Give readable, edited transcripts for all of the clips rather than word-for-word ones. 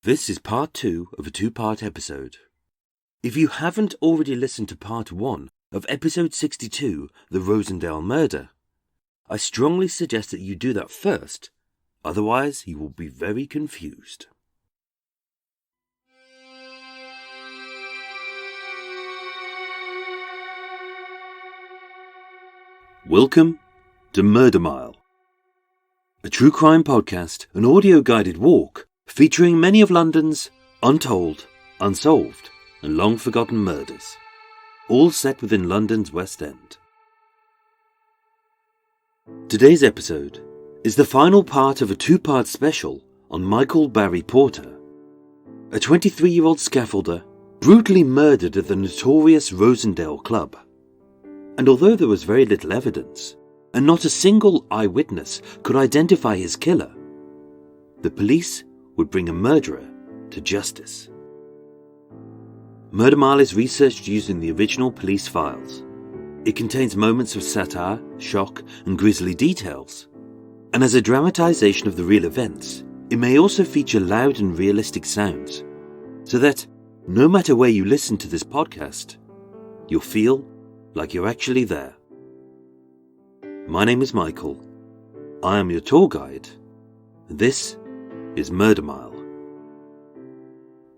This is part 2 of a 2-part episode. If you haven't already listened to part 1 of episode 62, The Rosendale Murder, I strongly suggest that you do that first, otherwise you will be very confused. Welcome to Murder Mile, a true crime podcast, an audio-guided walk featuring many of London's untold, unsolved, and long-forgotten murders, all set within London's West End. Today's episode is the final part of a 2-part special on Michael Barry Porter, a 23-year-old scaffolder brutally murdered at the notorious Rosendale Club. And although there was very little evidence, and not a single eyewitness could identify his killer, the police would bring a murderer to justice. Murder Mile is researched using the original police files. It contains moments of satire, shock, and grisly details. And as a dramatization of the real events, it may also feature loud and realistic sounds, so that, no matter where you listen to this podcast, you'll feel like you're actually there. My name is Michael. I am your tour guide, and this is Murder Mile.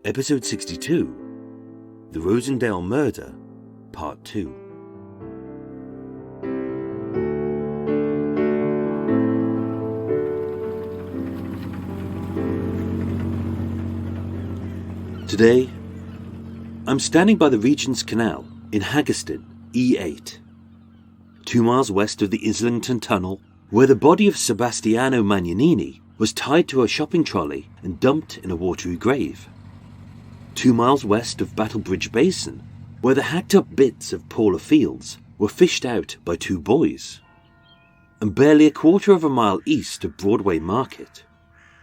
Episode 62, The Rosendale Murder, Part 2. Today, I'm standing by the Regent's Canal in Haggerston, E8, 2 miles west of the Islington Tunnel, where the body of Sebastiano Magnanini was tied to a shopping trolley and dumped in a watery grave. 2 miles west of Battlebridge Basin, where the hacked-up bits of Paula Fields were fished out by 2 boys. And barely a quarter of a mile east of Broadway Market,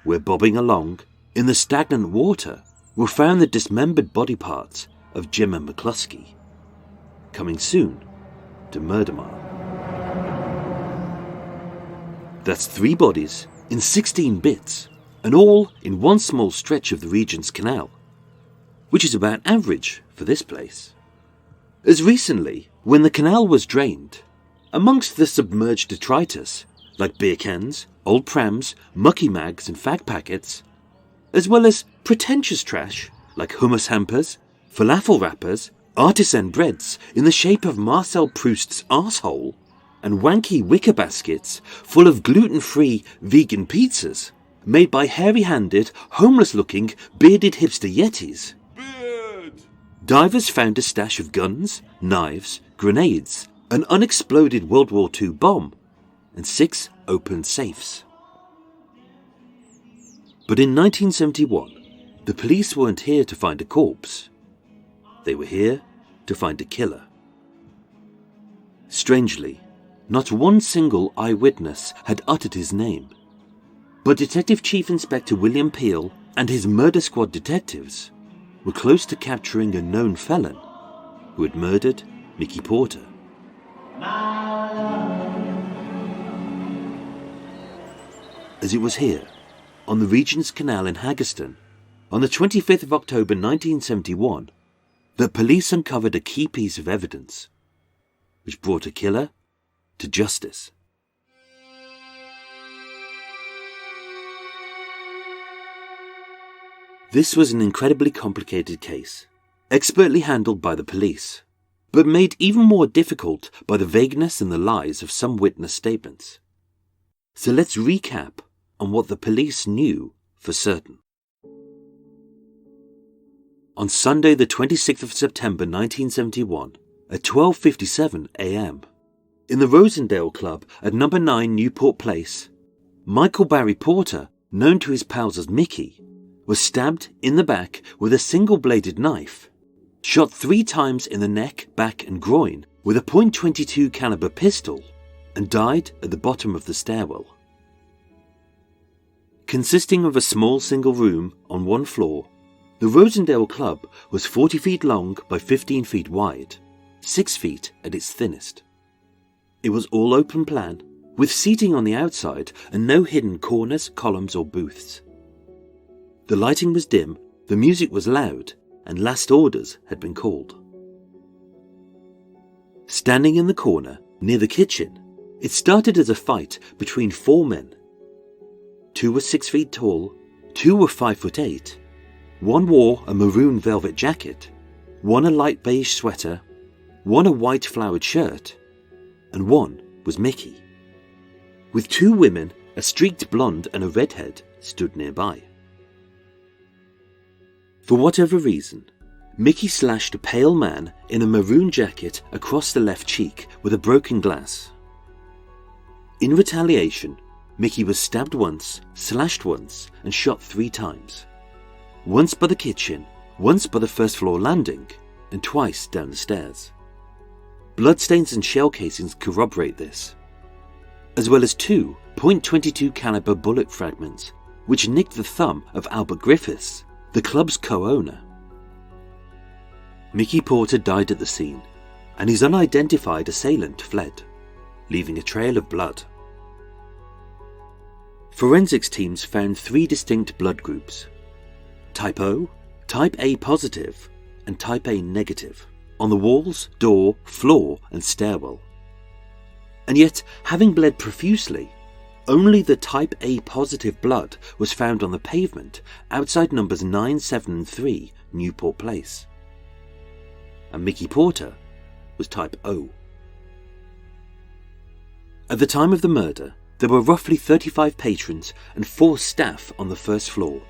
where bobbing along in the stagnant water were found the dismembered body parts of Gemma McCluskey. Coming soon to Murder Mile. That's 3 bodies in 16 bits, and all in one small stretch of the Regent's Canal, which is about average for this place. As recently, when the canal was drained, amongst the submerged detritus, like beer cans, old prams, mucky mags and fag packets, as well as pretentious trash like hummus hampers, falafel wrappers, artisan breads in the shape of Marcel Proust's arsehole, and wanky wicker baskets full of gluten-free vegan pizzas made by hairy-handed, homeless-looking, bearded hipster yetis. Beard! Divers found a stash of guns, knives, grenades, an unexploded World War II bomb, and 6 open safes. But in 1971, the police weren't here to find a corpse. They were here to find a killer. Strangely, not one single eyewitness had uttered his name, but Detective Chief Inspector William Peel and his murder squad detectives were close to capturing a known felon who had murdered Mickey Porter. As it was here, on the Regent's Canal in Haggerston, on the 25th of October 1971, that police uncovered a key piece of evidence, which brought a killer to justice. This was an incredibly complicated case, expertly handled by the police, but made even more difficult by the vagueness and the lies of some witness statements. So let's recap on what the police knew for certain. On Sunday the 26th of September 1971, at 12:57 a.m., in the Rosendale Club at No. 9 Newport Place, Michael Barry Porter, known to his pals as Mickey, was stabbed in the back with a single-bladed knife, shot 3 times in the neck, back and groin with a .22 caliber pistol, and died at the bottom of the stairwell. Consisting of a small single room on one floor, the Rosendale Club was 40 feet long by 15 feet wide, 6 feet at its thinnest. It was all open plan, with seating on the outside and no hidden corners, columns or booths. The lighting was dim, the music was loud, and last orders had been called. Standing in the corner, near the kitchen, it started as a fight between 4 men. 2 were 6 feet tall, 2 were 5'8". 1 wore a maroon velvet jacket, 1 a light beige sweater, 1 a white flowered shirt, and 1 was Mickey. With 2 women, a streaked blonde and a redhead, stood nearby. For whatever reason, Mickey slashed a pale man in a maroon jacket across the left cheek with a broken glass. In retaliation, Mickey was stabbed once, slashed once, and shot 3 times. Once by the kitchen, once by the first floor landing, and twice down the stairs. Bloodstains and shell casings corroborate this, as well as 2 .22 caliber bullet fragments, which nicked the thumb of Albert Griffiths, the club's co-owner. Mickey Porter died at the scene, and his unidentified assailant fled, leaving a trail of blood. Forensics teams found 3 distinct blood groups: Type O, Type A positive, and Type A negative, on the walls, door, floor, and stairwell. And yet, having bled profusely, only the Type A positive blood was found on the pavement outside numbers 9, 7, and 3 Newport Place. And Mickey Porter was Type O. At the time of the murder, there were roughly 35 patrons and 4 staff on the first floor,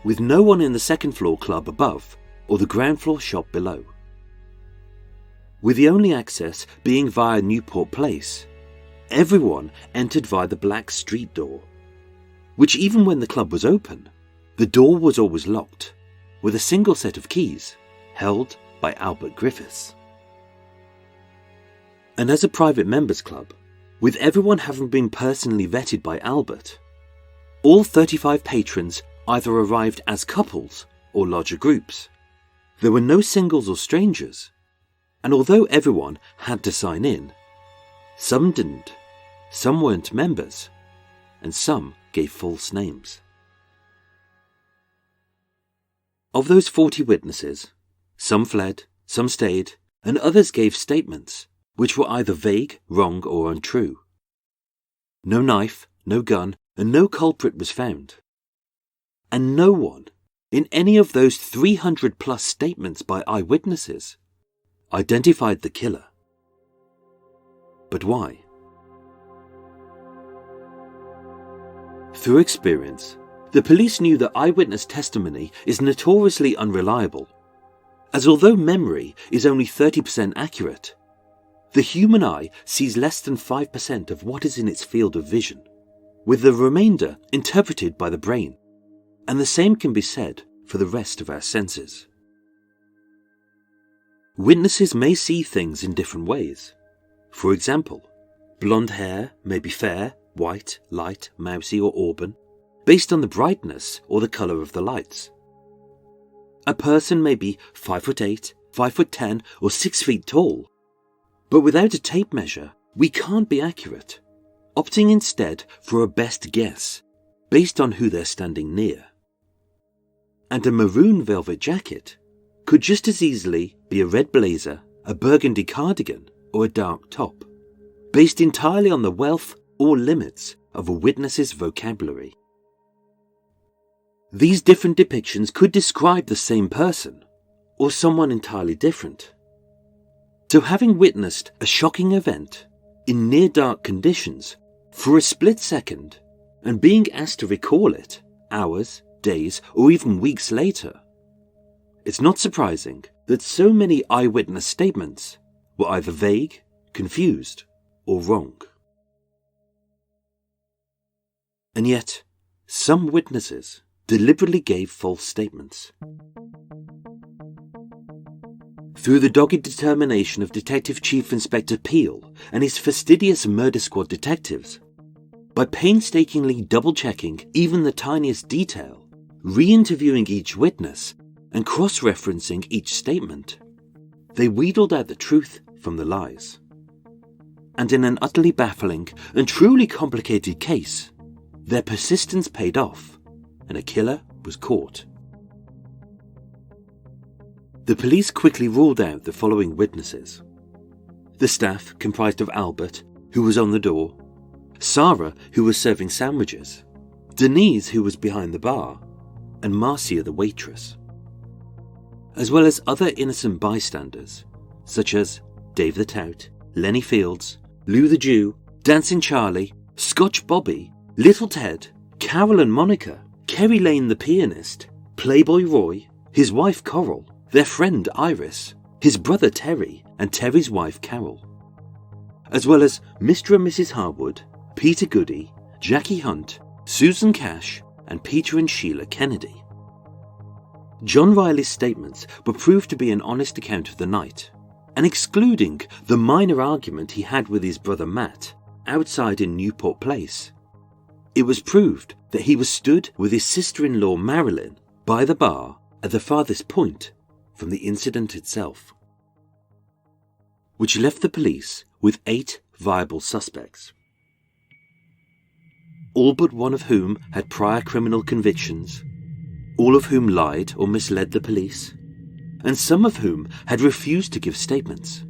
with no one in the second floor club above or the ground floor shop below. With the only access being via Newport Place, everyone entered via the black street door, which even when the club was open, the door was always locked, with a single set of keys held by Albert Griffiths. And as a private members club, with everyone having been personally vetted by Albert, all 35 patrons either arrived as couples or larger groups. There were no singles or strangers, and although everyone had to sign in, some didn't, some weren't members, and some gave false names. Of those 40 witnesses, some fled, some stayed, and others gave statements which were either vague, wrong, or untrue. No knife, no gun, and no culprit was found. And no one, in any of those 300+ statements by eyewitnesses, identified the killer. But why? Through experience, the police knew that eyewitness testimony is notoriously unreliable, as although memory is only 30% accurate, the human eye sees less than 5% of what is in its field of vision, with the remainder interpreted by the brain, and the same can be said for the rest of our senses. Witnesses may see things in different ways. For example, blonde hair may be fair, white, light, mousy, or auburn, based on the brightness or the colour of the lights. A person may be 5'8", 5'10", or 6 feet tall, but without a tape measure, we can't be accurate, opting instead for a best guess, based on who they're standing near. And a maroon velvet jacket could just as easily be a red blazer, a burgundy cardigan, or a dark top, based entirely on the wealth or limits of a witness's vocabulary. These different depictions could describe the same person, or someone entirely different. So having witnessed a shocking event in near-dark conditions for a split second and being asked to recall it hours, days, or even weeks later, it's not surprising that so many eyewitness statements were either vague, confused, or wrong. And yet, some witnesses deliberately gave false statements. Through the dogged determination of Detective Chief Inspector Peel and his fastidious murder squad detectives, by painstakingly double-checking even the tiniest detail, re-interviewing each witness, and cross-referencing each statement, they wheedled out the truth from the lies. And in an utterly baffling and truly complicated case, their persistence paid off, and a killer was caught The police quickly ruled out the following witnesses. The staff comprised of Albert, who was on the door, Sarah, who was serving sandwiches, Denise, who was behind the bar, and Marcia, the waitress, as well as other innocent bystanders, such as Dave the Tout, Lenny Fields, Lou the Jew, Dancing Charlie, Scotch Bobby, Little Ted, Carol and Monica, Kerry Lane the pianist, Playboy Roy, his wife Coral, their friend Iris, his brother Terry, and Terry's wife Carol, as well as Mr. and Mrs. Harwood, Peter Goody, Jackie Hunt, Susan Cash, and Peter and Sheila Kennedy. John Riley's statements were proved to be an honest account of the night, and excluding the minor argument he had with his brother Matt outside in Newport Place, it was proved that he was stood with his sister-in-law Marilyn by the bar at the farthest point from the incident itself, which left the police with 8 viable suspects, all but one of whom had prior criminal convictions, all of whom lied or misled the police, and some of whom had refused to give statements.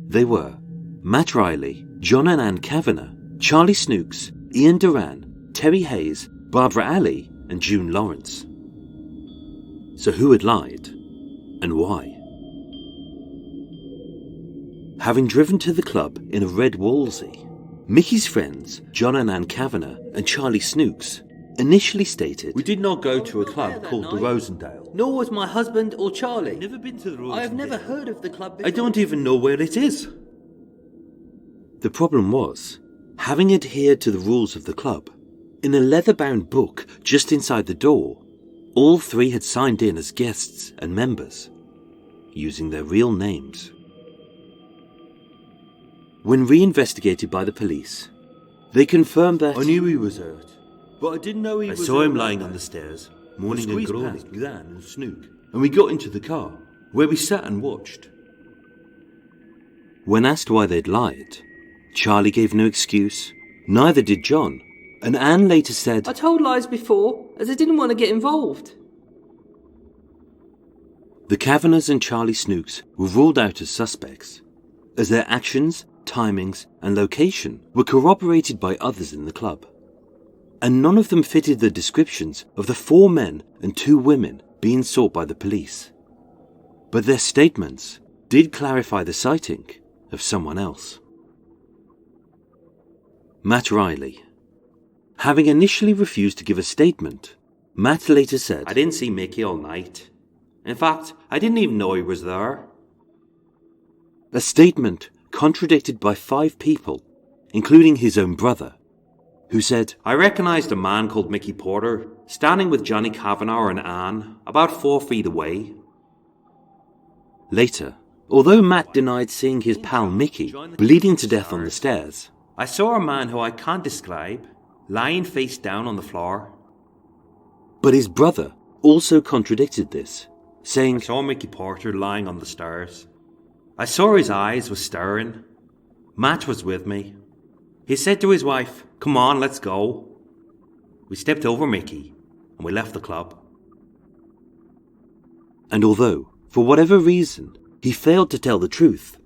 They were Matt Riley, John and Ann Kavanagh, Charlie Snooks, Ian Duran, Terry Hayes, Barbara Alley, and June Lawrence. So who had lied, and why? Having driven to the club in a red Wolsey, Mickey's friends, John and Ann Kavanagh and Charlie Snooks, initially stated, "We did not go to a club called the Rosendale. Nor was my husband or Charlie. Never been to the Rosendale. I have never heard of the club before. I don't even know where it is." The problem was, having adhered to the rules of the club, in a leather-bound book just inside the door, all 3 had signed in as guests and members, using their real names. When reinvestigated by the police, they confirmed that I knew he was hurt, but I didn't know he was... I saw him lying on the stairs, moaning and groaning, past Gran and Snook, and we got into the car, where we sat and watched. When asked why they'd lied, Charlie gave no excuse, neither did John, and Anne later said, I told lies before, as I didn't want to get involved. The Kavanaghs and Charlie Snooks were ruled out as suspects, as their actions, timings, and location were corroborated by others in the club, and none of them fitted the descriptions of the 4 men and 2 women being sought by the police. But their statements did clarify the sighting of someone else. Matt Riley. Having initially refused to give a statement, Matt later said, I didn't see Mickey all night. In fact, I didn't even know he was there. A statement contradicted by 5 people, including his own brother, who said, I recognised a man called Mickey Porter, standing with Johnny Kavanagh and Anne, about 4 feet away. Later, although Matt denied seeing his pal Mickey bleeding to death on the stairs, I saw a man who I can't describe, lying face down on the floor. But his brother also contradicted this, saying, I saw Mickey Porter lying on the stairs. I saw his eyes were staring. Matt was with me. He said to his wife, come on, let's go. We stepped over Mickey and we left the club. And although, for whatever reason, he failed to tell the truth,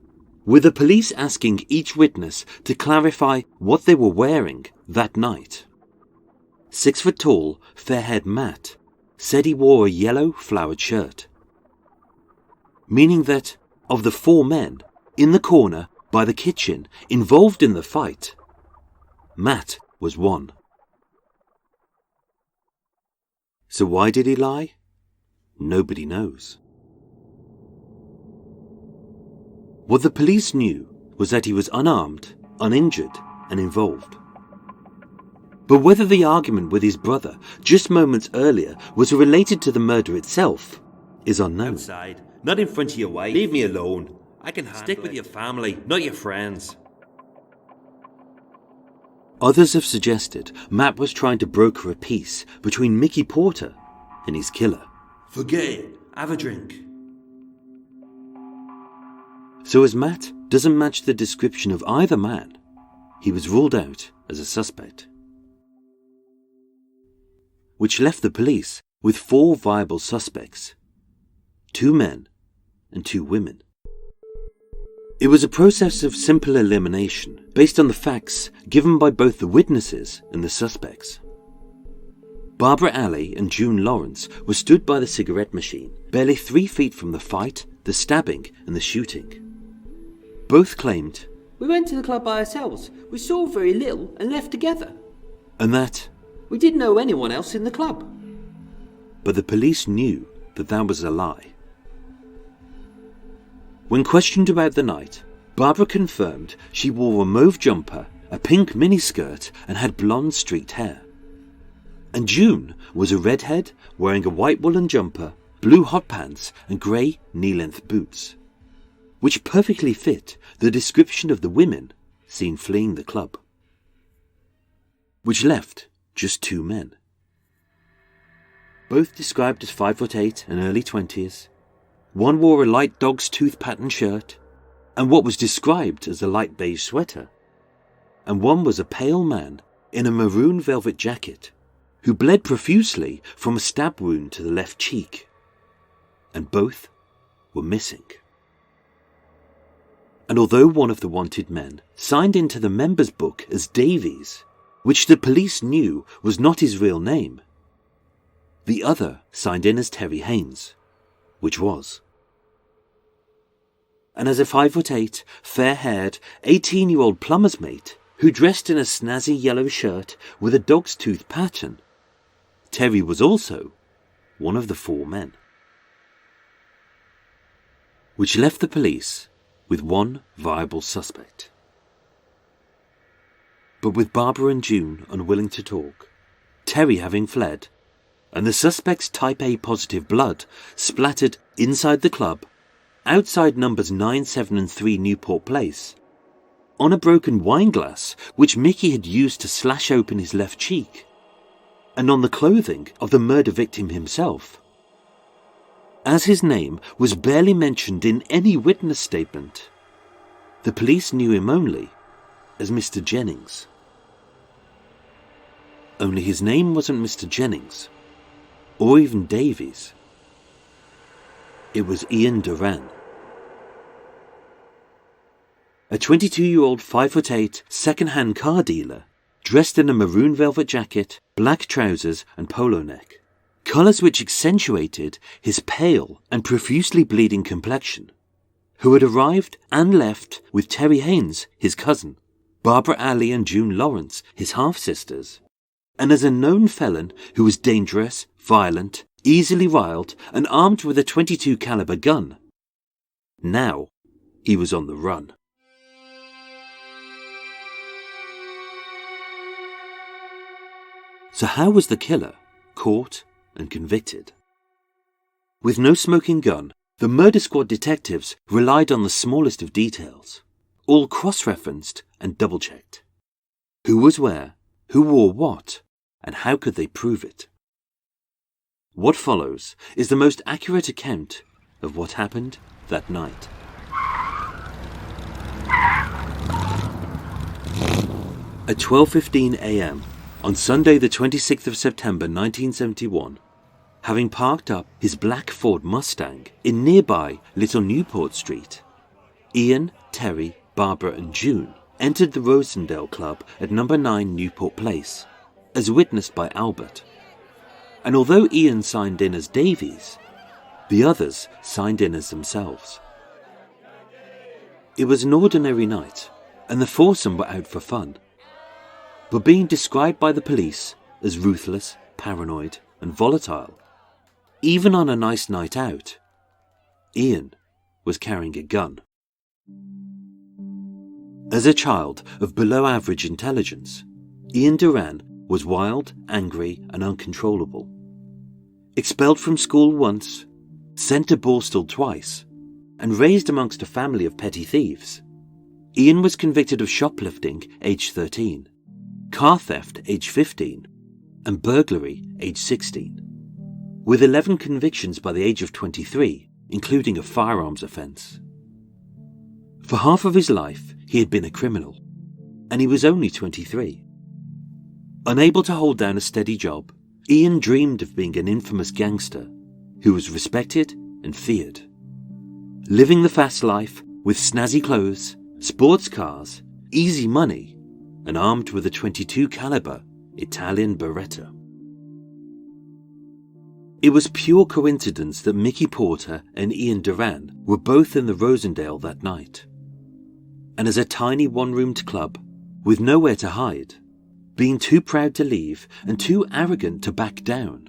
with the police asking each witness to clarify what they were wearing that night, 6-foot-tall, fair-haired Matt said he wore a yellow flowered shirt, meaning that, of the 4 men in the corner by the kitchen involved in the fight, Matt was one. So why did he lie? Nobody knows. What the police knew was that he was unarmed, uninjured, and involved. But whether the argument with his brother just moments earlier was related to the murder itself is unknown. Outside, not in front of your wife. Leave me alone. I can stick with your family, not your friends. Others have suggested Matt was trying to broker a peace between Mickey Porter and his killer. Forget it. Have a drink. So as Matt doesn't match the description of either man, he was ruled out as a suspect, which left the police with 4 viable suspects: 2 men, and 2 women. It was a process of simple elimination based on the facts given by both the witnesses and the suspects. Barbara Alley and June Lawrence were stood by the cigarette machine, barely 3 feet from the fight, the stabbing, and the shooting. Both claimed, We went to the club by ourselves. We saw very little and left together. and that, We didn't know anyone else in the club. but the police knew that that was a lie. When questioned about the night, Barbara confirmed she wore a mauve jumper, a pink miniskirt, and had blonde streaked hair. And June was a redhead wearing a white woolen jumper, blue hot pants, and grey knee-length boots, which perfectly fit the description of the women seen fleeing the club, which left just 2 men. Both described as 5'8" and early 20s. One wore a light dog's tooth pattern shirt, and what was described as a light beige sweater, and one was a pale man in a maroon velvet jacket, who bled profusely from a stab wound to the left cheek, and both were missing. And although one of the wanted men signed into the members' book as Davies, which the police knew was not his real name, the other signed in as Terry Haynes, which was. And as a 5'8", fair-haired, 18-year-old plumber's mate who dressed in a snazzy yellow shirt with a dog's tooth pattern, Terry was also one of the 4 men. Which left the police with one viable suspect. But with Barbara and June unwilling to talk, Terry having fled, and the suspect's type A positive blood splattered inside the club, outside numbers 9, 7 and 3 Newport Place, on a broken wine glass which Mickey had used to slash open his left cheek, and on the clothing of the murder victim himself. As his name was barely mentioned in any witness statement, the police knew him only as Mr. Jennings. Only his name wasn't Mr. Jennings, or even Davies. It was Ian Duran. A 22-year-old 5'8" second-hand car dealer, dressed in a maroon velvet jacket, black trousers and polo neck, colours which accentuated his pale and profusely bleeding complexion, who had arrived and left with Terry Haynes, his cousin, Barbara Alley and June Lawrence, his half-sisters, and as a known felon who was dangerous, violent, easily riled, and armed with a .22 caliber gun. Now he was on the run. So how was the killer caught and convicted? With no smoking gun, the murder squad detectives relied on the smallest of details, all cross-referenced and double-checked. Who was where, who wore what, and how could they prove it? What follows is the most accurate account of what happened that night. At 12:15 a.m. on Sunday the 26th of September 1971, having parked up his black Ford Mustang in nearby Little Newport Street, Ian, Terry, Barbara and June entered the Rosendale Club at number 9 Newport Place, as witnessed by Albert. And although Ian signed in as Davies, the others signed in as themselves. It was an ordinary night, and the foursome were out for fun, but being described by the police as ruthless, paranoid, and volatile. Even on a nice night out, Ian was carrying a gun. As a child of below-average intelligence, Ian Duran was wild, angry, and uncontrollable. Expelled from school once, sent to Borstal twice, and raised amongst a family of petty thieves, Ian was convicted of shoplifting, age 13, car theft, age 15, and burglary, age 16, with 11 convictions by the age of 23, including a firearms offence. For half of his life, he had been a criminal, and he was only 23. Unable to hold down a steady job, Ian dreamed of being an infamous gangster who was respected and feared. Living the fast life with snazzy clothes, sports cars, easy money, and armed with a .22 caliber Italian Beretta. It was pure coincidence that Mickey Porter and Ian Duran were both in the Rosendale that night. And as a tiny one-roomed club, with nowhere to hide, being too proud to leave and too arrogant to back down,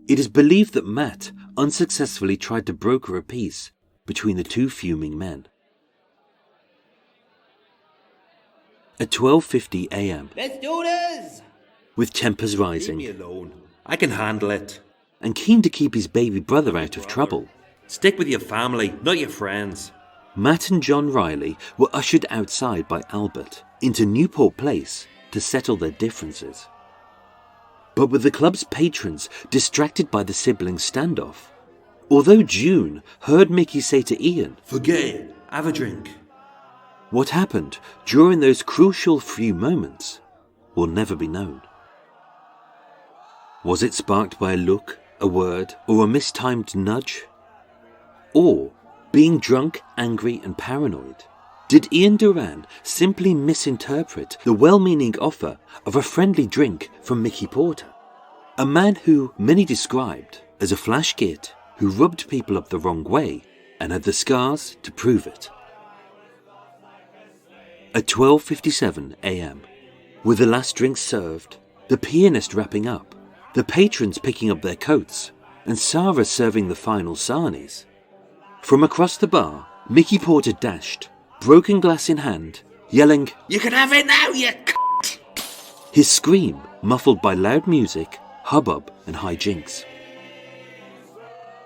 it is believed that Matt unsuccessfully tried to broker a peace between the two fuming men. At 12:50 a.m. Let's do this! With tempers Leave rising, me alone. I can handle it. and keen to keep his baby brother out of trouble, Stick with your family, not your friends. Matt and John Riley were ushered outside by Albert into Newport Place to settle their differences. But with the club's patrons distracted by the siblings' standoff, although June heard Mickey say to Ian, Forget it. Have a drink. what happened during those crucial few moments will never be known. Was it sparked by a look, a word, or a mistimed nudge? Or, being drunk, angry, and paranoid, did Ian Duran simply misinterpret the well-meaning offer of a friendly drink from Mickey Porter, a man who many described as a flash git who rubbed people up the wrong way and had the scars to prove it? At 12:57 a.m., with the last drinks served, the pianist wrapping up, the patrons picking up their coats, and Sarah serving the final sarnies, from across the bar, Mickey Porter dashed, broken glass in hand, yelling, You can have it now, you c***! his scream muffled by loud music, hubbub, and hijinks.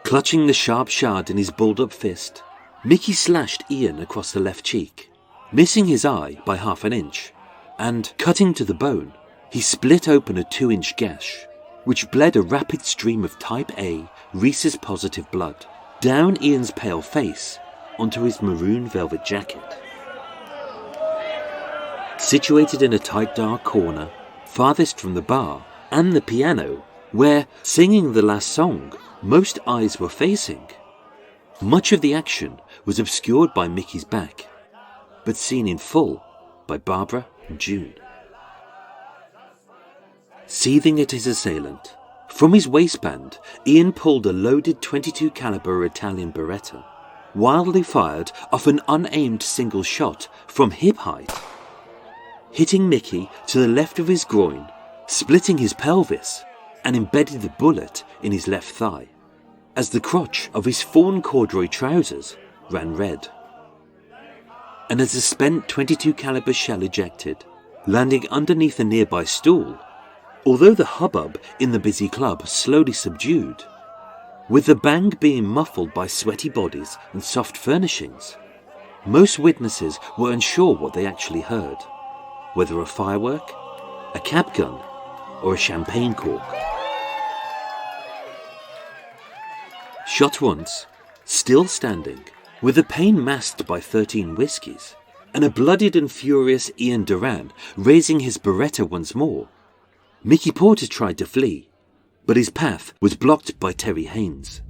Clutching the sharp shard in his balled-up fist, Mickey slashed Ian across the left cheek, missing his eye by half an inch, and, cutting to the bone, he split open a 2-inch gash, which bled a rapid stream of type A rhesus-positive blood down Ian's pale face onto his maroon velvet jacket. Situated in a tight dark corner, farthest from the bar and the piano, where, singing the last song, most eyes were facing, much of the action was obscured by Mickey's back, but seen in full by Barbara and June. Seething at his assailant, from his waistband, Ian pulled a loaded .22 caliber Italian Beretta, wildly fired off an unaimed single shot from hip height, hitting Mickey to the left of his groin, splitting his pelvis, and embedded the bullet in his left thigh, as the crotch of his fawn corduroy trousers ran red. And as the spent .22 caliber shell ejected, landing underneath a nearby stool, although the hubbub in the busy club slowly subdued, with the bang being muffled by sweaty bodies and soft furnishings, most witnesses were unsure what they actually heard, whether a firework, a cap gun, or a champagne cork. Shot once, still standing, with the pain masked by 13 whiskies, and a bloodied and furious Ian Duran raising his Beretta once more, Mickey Porter tried to flee, but his path was blocked by Terry Haynes.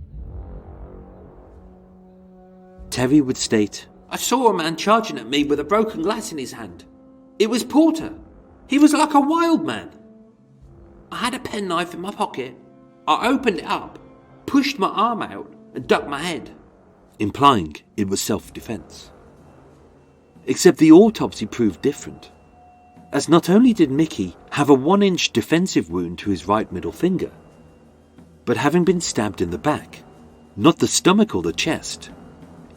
Terry would state, I saw a man charging at me with a broken glass in his hand. It was Porter. He was like a wild man. I had a penknife in my pocket. I opened it up, pushed my arm out, and ducked my head. implying it was self-defense. Except the autopsy proved different, as not only did Mickey have a 1-inch defensive wound to his right middle finger, but having been stabbed in the back, not the stomach or the chest,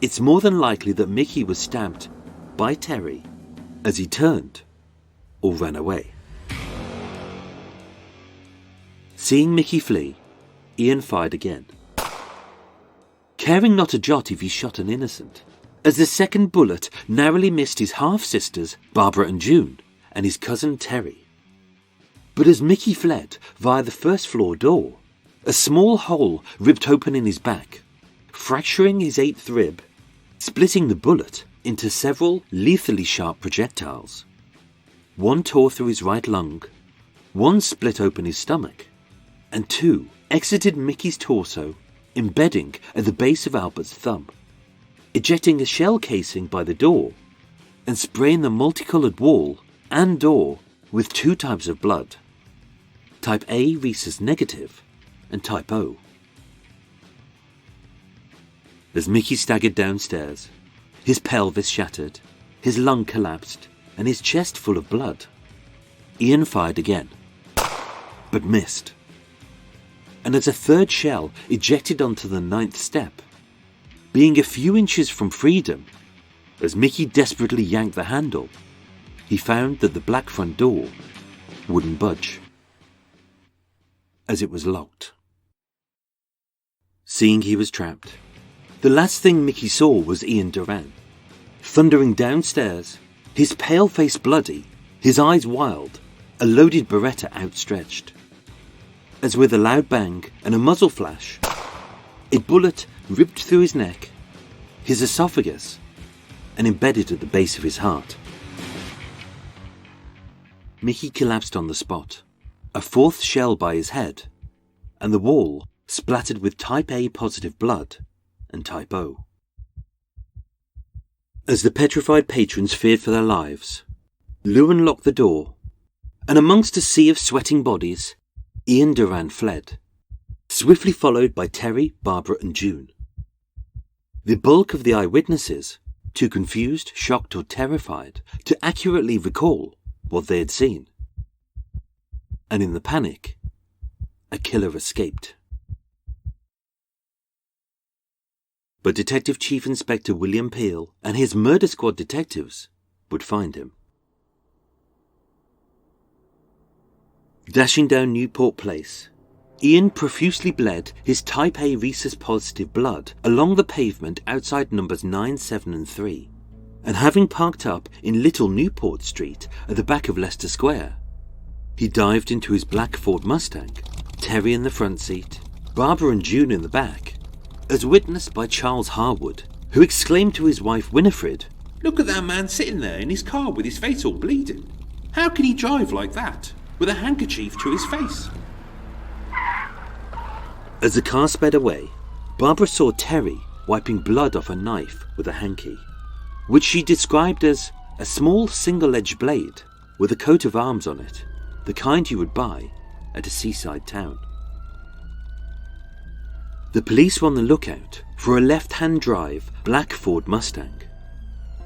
it's more than likely that Mickey was stabbed by Terry as he turned or ran away. Seeing Mickey flee, Ian fired again, caring not a jot if he shot an innocent, as the second bullet narrowly missed his half-sisters, Barbara and June, and his cousin Terry. But as Mickey fled via the first-floor door, a small hole ripped open in his back, fracturing his 8th rib, splitting the bullet into several lethally sharp projectiles. One tore through his right lung, one split open his stomach, and 2 exited Mickey's torso embedding at the base of Albert's thumb, ejecting a shell casing by the door, and spraying the multicoloured wall and door with 2 types of blood, type A rhesus negative and type O. As Mickey staggered downstairs, his pelvis shattered, his lung collapsed, and his chest full of blood, Ian fired again, but missed. And as a 3rd shell ejected onto the 9th step, being a few inches from freedom, as Mickey desperately yanked the handle, he found that the black front door wouldn't budge, as it was locked. Seeing he was trapped, the last thing Mickey saw was Ian Duran, thundering downstairs, his pale face bloody, his eyes wild, a loaded Beretta outstretched. As with a loud bang and a muzzle flash, a bullet ripped through his neck, his esophagus, and embedded at the base of his heart. Mickey collapsed on the spot, a 4th shell by his head, and the wall splattered with type A positive blood and type O. As the petrified patrons feared for their lives, Lewin locked the door, and amongst a sea of sweating bodies, Ian Duran fled, swiftly followed by Terry, Barbara and June. The bulk of the eyewitnesses, too confused, shocked or terrified to accurately recall what they had seen. And in the panic, a killer escaped. But Detective Chief Inspector William Peel and his murder squad detectives would find him. Dashing down Newport Place, Ian profusely bled his type A rhesus positive blood along the pavement outside numbers 9, 7 and 3, and having parked up in Little Newport Street at the back of Leicester Square, he dived into his black Ford Mustang, Terry in the front seat, Barbara and June in the back, as witnessed by Charles Harwood, who exclaimed to his wife Winifred, "Look at that man sitting there in his car with his face all bleeding. How can he drive like that, with a handkerchief to his face?" As the car sped away, Barbara saw Terry wiping blood off a knife with a hanky, which she described as a small single-edged blade with a coat of arms on it, the kind you would buy at a seaside town. The police were on the lookout for a left-hand drive black Ford Mustang,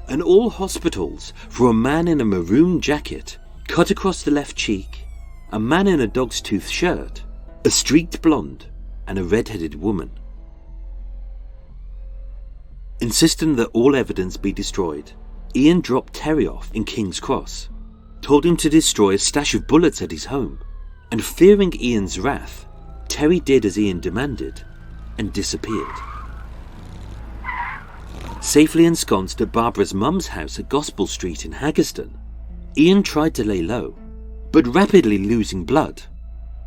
and all hospitals for a man in a maroon jacket cut across the left cheek, a man in a dog's tooth shirt, a streaked blonde, and a red-headed woman. Insisting that all evidence be destroyed, Ian dropped Terry off in King's Cross, told him to destroy a stash of bullets at his home, and fearing Ian's wrath, Terry did as Ian demanded and disappeared. Safely ensconced at Barbara's mum's house at Gospel Street in Haggerston, Ian tried to lay low, but rapidly losing blood.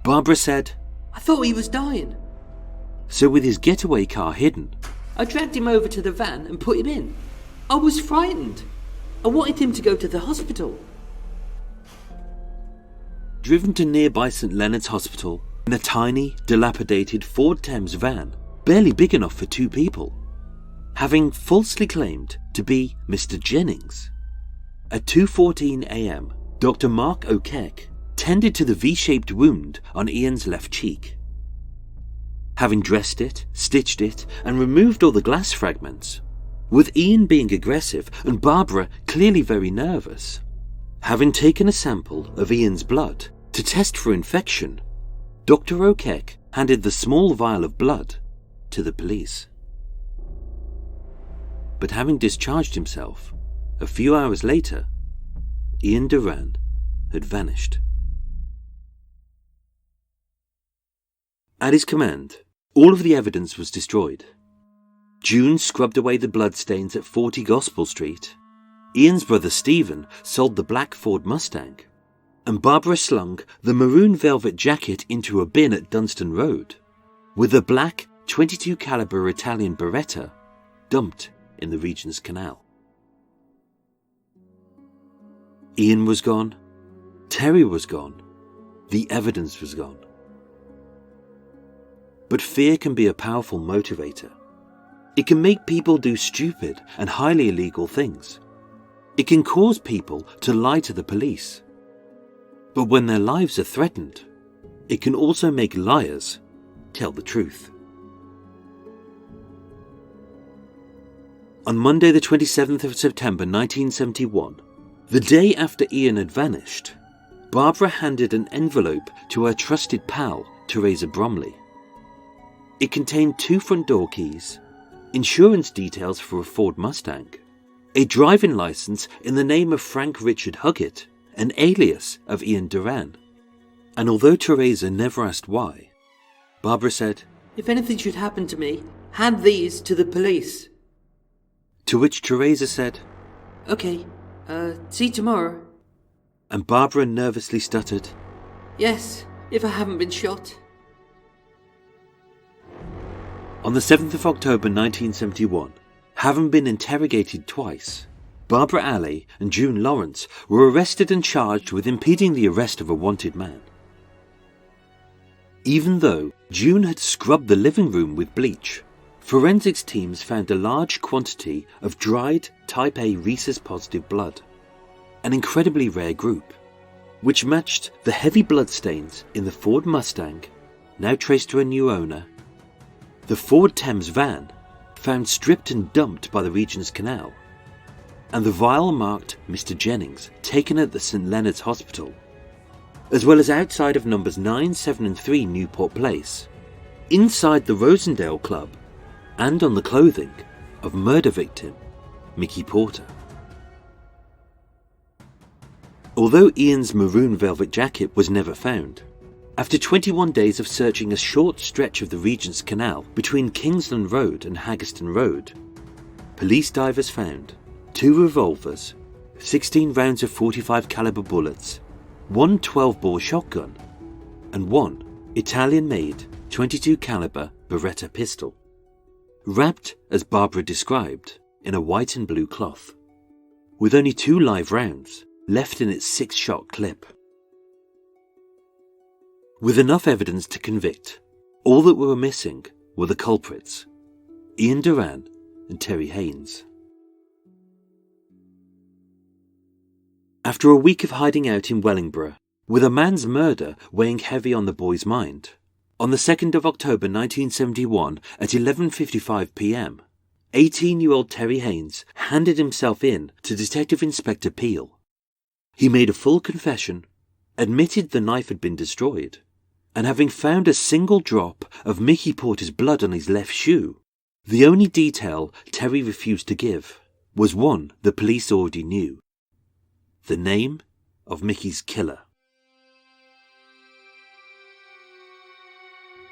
Barbara said, "I thought he was dying." So with his getaway car hidden, I dragged him over to the van and put him in. I was frightened. I wanted him to go to the hospital. driven to nearby St Leonard's Hospital in a tiny, dilapidated Ford Thames van, barely big enough for 2 people, having falsely claimed to be Mr Jennings. At 2:14 a.m, Dr Mark O'Keefe tended to the V-shaped wound on Ian's left cheek. Having dressed it, stitched it, and removed all the glass fragments, with Ian being aggressive and Barbara clearly very nervous, having taken a sample of Ian's blood to test for infection, Dr O'Keefe handed the small vial of blood to the police. But having discharged himself, a few hours later, Ian Duran had vanished. At his command, all of the evidence was destroyed. June scrubbed away the bloodstains at 40 Gospel Street. Ian's brother Stephen sold the black Ford Mustang, and Barbara slung the maroon velvet jacket into a bin at Dunstan Road, with the black .22 caliber Italian Beretta dumped in the Regent's Canal. Ian was gone, Terry was gone, the evidence was gone. but fear can be a powerful motivator. It can make people do stupid and highly illegal things. It can cause people to lie to the police. But when their lives are threatened, it can also make liars tell the truth. On Monday the 27th of September 1971, the day after Ian had vanished, Barbara handed an envelope to her trusted pal, Teresa Bromley. It contained 2 front door keys, insurance details for a Ford Mustang, a driving licence in the name of Frank Richard Huggett, an alias of Ian Duran. And although Teresa never asked why, Barbara said, "If anything should happen to me, hand these to the police." To which Teresa said, "Okay, see you tomorrow." and Barbara nervously stuttered, "Yes, if I haven't been shot." On the 7th of October 1971, having been interrogated twice, Barbara Alley and June Lawrence were arrested and charged with impeding the arrest of a wanted man. Even though June had scrubbed the living room with bleach, forensics teams found a large quantity of dried type A rhesus-positive blood, an incredibly rare group, which matched the heavy bloodstains in the Ford Mustang, now traced to a new owner, the Ford Thames van, found stripped and dumped by the Regent's Canal, and the vial marked Mr. Jennings, taken at the St. Leonard's Hospital, as well as outside of numbers 9, 7 and 3 Newport Place, inside the Rosendale Club, and on the clothing of murder victim Mickey Porter. Although Ian's maroon velvet jacket was never found, after 21 days of searching a short stretch of the Regent's Canal between Kingsland Road and Haggerston Road, police divers found 2 revolvers, 16 rounds of .45 caliber bullets, 1 12-bore shotgun, and 1 Italian-made .22 caliber Beretta pistol, wrapped as Barbara described in a white and blue cloth, with only 2 live rounds left in its 6-shot clip. With enough evidence to convict, all that were missing were the culprits, Ian Duran and Terry Haynes. After a week of hiding out in Wellingborough, with a man's murder weighing heavy on the boy's mind, on the 2nd of October 1971 at 11:55 p.m, 18-year-old Terry Haynes handed himself in to Detective Inspector Peel. He made a full confession, admitted the knife had been destroyed, and having found a single drop of Mickey Porter's blood on his left shoe, the only detail Terry refused to give was one the police already knew: the name of Mickey's killer.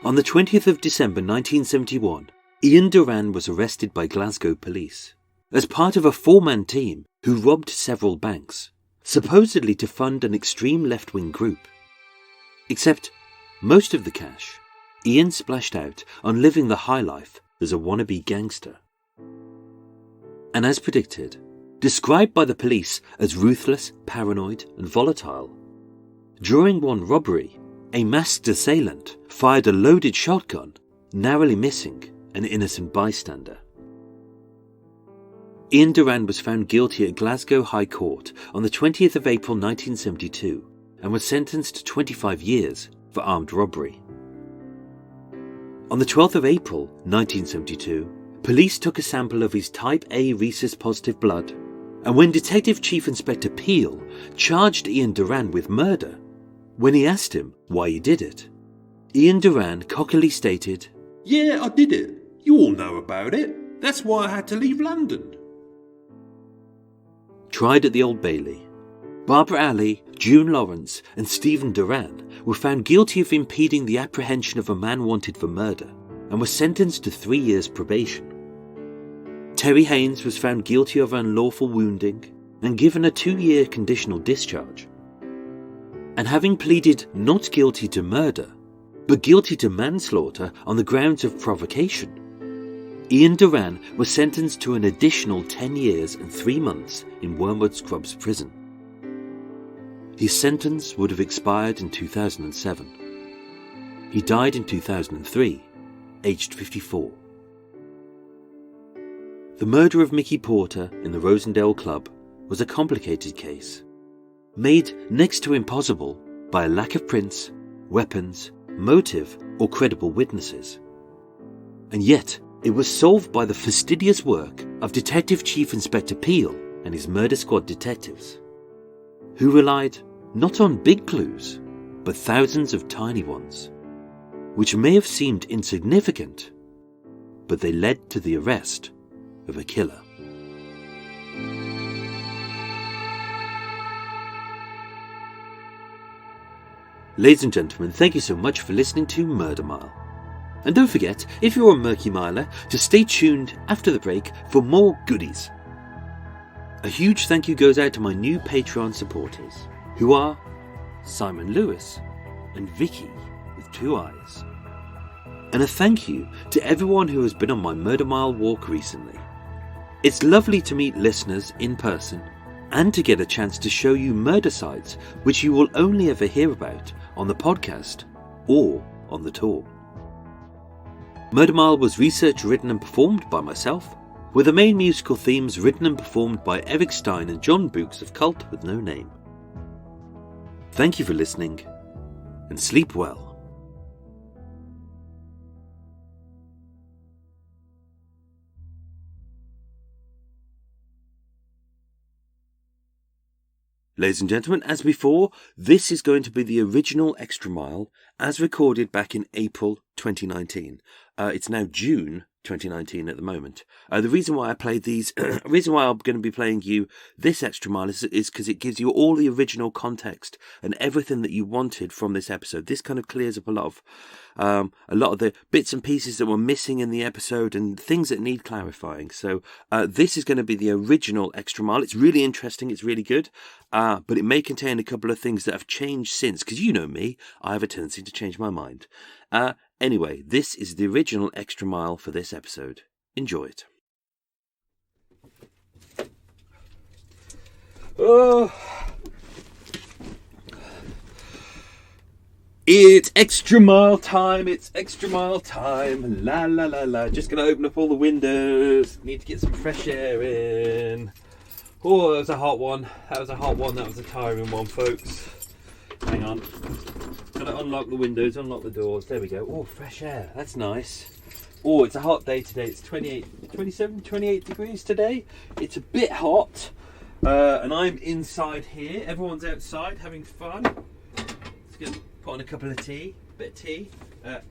On the 20th of December 1971, Ian Duran was arrested by Glasgow police as part of a 4-man team who robbed several banks, supposedly to fund an extreme left-wing group. Except most of the cash Ian splashed out on living the high life as a wannabe gangster. And as predicted, described by the police as ruthless, paranoid and volatile, during one robbery, a masked assailant fired a loaded shotgun, narrowly missing an innocent bystander. Ian Duran was found guilty at Glasgow High Court on the 20th of April 1972 and was sentenced to 25 years for armed robbery. On the 12th of April 1972, police took a sample of his type A rhesus-positive blood, and when Detective Chief Inspector Peel charged Ian Duran with murder, when he asked him why he did it, Ian Duran cockily stated, "Yeah, I did it. You all know about it. That's why I had to leave London." Tried at the Old Bailey, Barbara Alley, June Lawrence and Stephen Duran were found guilty of impeding the apprehension of a man wanted for murder and were sentenced to 3 years probation. Terry Haynes was found guilty of unlawful wounding and given a 2-year conditional discharge. And having pleaded not guilty to murder, but guilty to manslaughter on the grounds of provocation, Ian Duran was sentenced to an additional 10 years and 3 months in Wormwood Scrubs prison. His sentence would have expired in 2007. He died in 2003 aged 54. The murder of Mickey Porter in the Rosendale club was a complicated case, made next to impossible by a lack of prints, weapons, motive, or credible witnesses. And yet, it was solved by the fastidious work of Detective Chief Inspector Peel and his murder squad detectives, who relied not on big clues, but thousands of tiny ones, which may have seemed insignificant, but they led to the arrest of a killer. Ladies and gentlemen, thank you so much for listening to Murder Mile. And don't forget, if you're a Murky Miler, to stay tuned after the break for more goodies. A huge thank you goes out to my new Patreon supporters, who are Simon Lewis and Vicky with 2 eyes. And a thank you to everyone who has been on my Murder Mile walk recently. It's lovely to meet listeners in person and to get a chance to show you murder sites which you will only ever hear about on the podcast or on the tour. Murder Mile was researched, written and performed by myself, with the main musical themes written and performed by Eric Stein and John Books of Cult with No Name. Thank you for listening, and sleep well. Ladies and gentlemen, as before, this is going to be the original Extra Mile as recorded back in April 2019. It's now June 2019 at the moment. The reason why I played these, reason why I'm going to be playing you this Extra Mile is because it gives you all the original context and everything that you wanted from this episode. This kind of clears up a lot of the bits and pieces that were missing in the episode and things that need clarifying. So this is going to be the original Extra Mile. It's really interesting. It's really good. But it may contain a couple of things that have changed since, because you know me, I have a tendency to change my mind. Anyway, this is the original Extra Mile for this episode. Enjoy it. Oh. It's Extra Mile time, it's Extra Mile time, la la la la. Just going to open up all the windows, need to get some fresh air in. Oh, that was a hot one, that was a tiring one, folks. Hang on, gotta unlock the windows, unlock the doors, there we go. Oh, fresh air, that's nice. Oh, it's a hot day today, it's 28 degrees today. It's a bit hot, and I'm inside here, everyone's outside having fun. Let's get put on a couple of tea, bit of tea.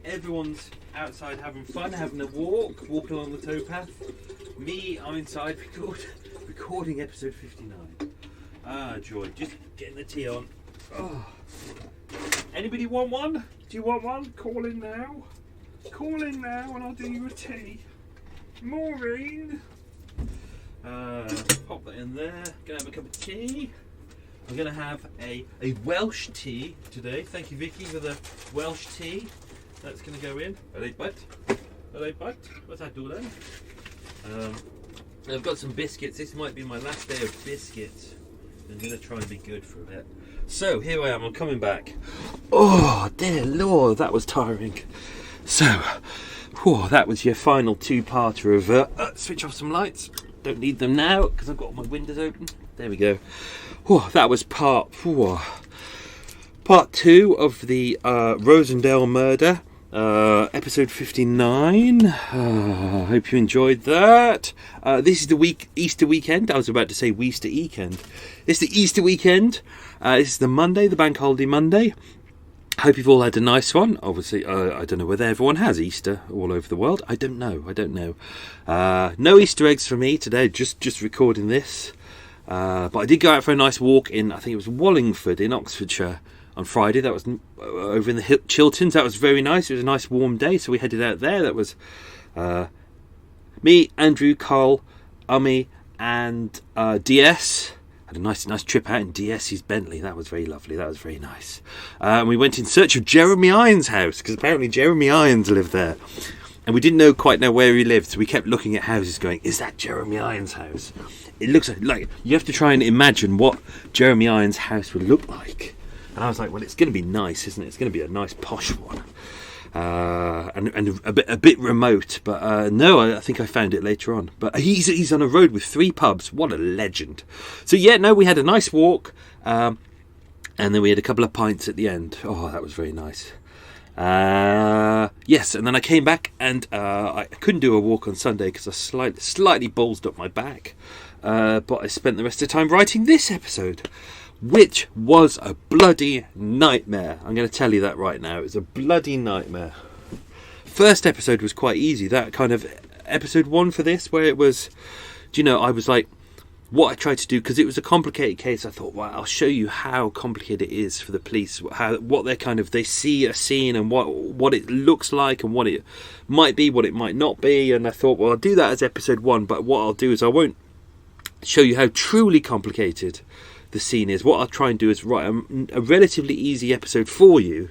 Everyone's outside having fun, having a walk along the towpath. Me, I'm inside recording episode 59. Ah, joy, just getting the tea on. Oh. Anybody want one? Do you want one? Call in now. Call in now and I'll do you a tea. Maureen. Pop that in there. Gonna have a cup of tea. I'm gonna have a Welsh tea today. Thank you, Vicky, for the Welsh tea. That's gonna go in. Alright, bud. What's that do then? I've got some biscuits. This might be my last day of biscuits. I'm gonna try and be good for a bit. So here I am, I'm coming back. Oh dear Lord, that was tiring. So, that was your final two-parter of switch off some lights. Don't need them now because I've got my windows open. There we go. That was part 2 of the Rosendale murder. Episode 59. I hope you enjoyed that. This is the Easter weekend. I was about to say Weaster Eekend. It's the Easter weekend. This is the Monday, the Bank Holiday Monday. Hope you've all had a nice one. Obviously, I don't know whether everyone has Easter all over the world. I don't know. No Easter eggs for me today. Just recording this. But I did go out for a nice walk in, I think it was Wallingford in Oxfordshire on Friday. That was over in the Chilterns. That was very nice. It was a nice warm day, so we headed out there. That was me, Andrew, Carl, Ummy, and DS. Had a nice trip out in DS's Bentley. That was very lovely. That was very nice. We went in search of Jeremy Irons' house, because apparently Jeremy Irons lived there. And we didn't quite know where he lived, so we kept looking at houses going, is that Jeremy Irons' house? It looks like you have to try and imagine what Jeremy Irons' house would look like. And I was like, well, it's going to be nice, isn't it? It's going to be a nice posh one. and a bit remote. But no, I think I found it later on. But he's on a road with 3 pubs. What a legend! So yeah, no, we had a nice walk, and then we had a couple of pints at the end. Oh, that was very nice. Yes, and then I came back, and I couldn't do a walk on Sunday because I slightly ballsed up my back. But I spent the rest of the time writing this episode, which was a bloody nightmare. I'm going to tell you that right now. It was a bloody nightmare. First episode was quite easy. That kind of episode 1 for this, where it was, I was like, what I tried to do, because it was a complicated case, I thought, well, I'll show you how complicated it is for the police, what they see a scene and what it looks like and what it might be, what it might not be. And I thought, well, I'll do that as episode 1, but what I'll do is I won't show you how truly complicated the scene is. What I'll try and do is write a relatively easy episode for you,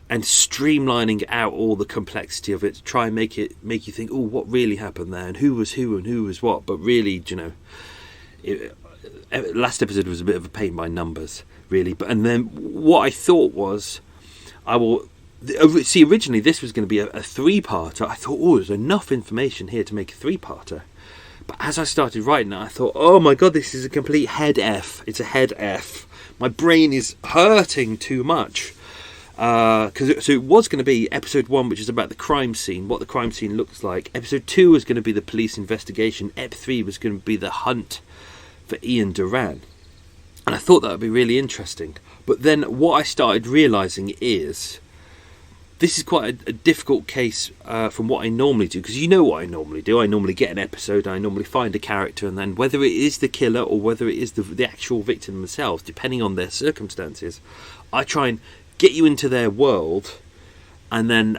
and streamlining out all the complexity of it to try and make you think, oh, what really happened there, and who was who and who was what. But really, last episode was a bit of a pain by numbers, really. But and then what I thought was, originally this was going to be a 3-parter. I thought, oh, there's enough information here to make a 3-parter. But as I started writing it, I thought, oh my god, this is a complete head F. It's a head F. My brain is hurting too much. So it was going to be episode 1, which is about the crime scene, what the crime scene looks like. Episode 2 was going to be the police investigation. Ep 3 was going to be the hunt for Ian Duran. And I thought that would be really interesting. But then what I started realising is, this is quite a difficult case from what I normally do, because you know what I normally do. I normally get an episode, I normally find a character, and then whether it is the killer or whether it is the actual victim themselves, depending on their circumstances, I try and get you into their world, and then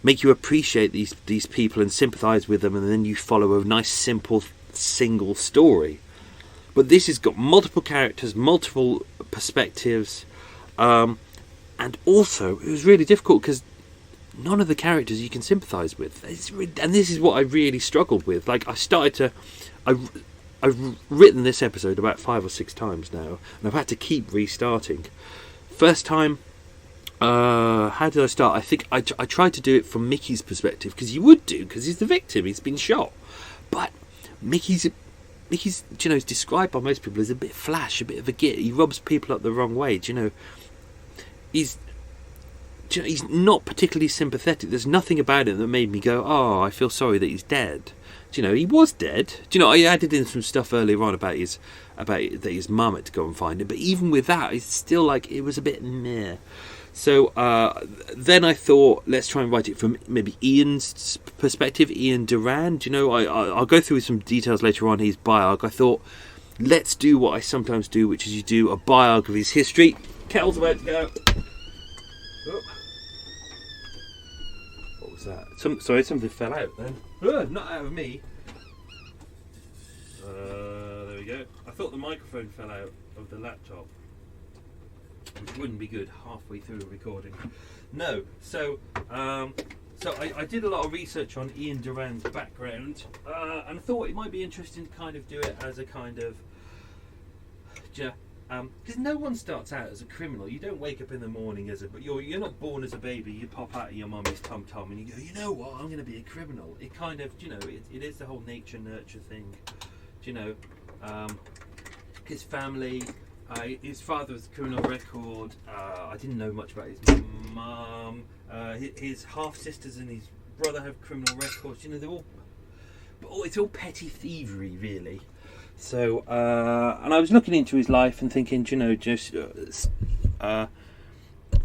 make you appreciate these people and sympathise with them, and then you follow a nice simple single story. But this has got multiple characters, multiple perspectives, and also it was really difficult because none of the characters you can sympathise with. And this is what I really struggled with. Like, I've written this episode about 5 or 6 times now, and I've had to keep restarting. First time, how did I start? I think I tried to do it from Mickey's perspective, because you would do, because he's the victim, he's been shot. But Mickey's is described by most people as a bit flash, a bit of a git. He rubs people up the wrong way. He's not particularly sympathetic. There's nothing about him that made me go, oh, I feel sorry that he's dead. He was dead. I added in some stuff earlier on about that his mum had to go and find him. But even with that, it's still like, it was a bit meh. So then I thought, let's try and write it from maybe Ian's perspective, Ian Duran. I'll go through some details later on, his biog. I thought, let's do what I sometimes do, which is you do a biog of his history. Kettle's about to go. Oh. What was that? Sorry, something fell out then. Not out of me. There we go. I thought the microphone fell out of the laptop, which wouldn't be good halfway through a recording. No, so I did a lot of research on Ian Duran's background, and I thought it might be interesting to kind of do it as a kind of, because no one starts out as a criminal. You don't wake up in the morning but you're not born as a baby. You pop out of your mummy's tum tum and you go, you know what, I'm going to be a criminal. It kind of, it is the whole nature nurture thing. His family. His father was a criminal record. I didn't know much about his mum. His half sisters and his brother have criminal records. They're all, but it's all petty thievery, really. So, and I was looking into his life and thinking, just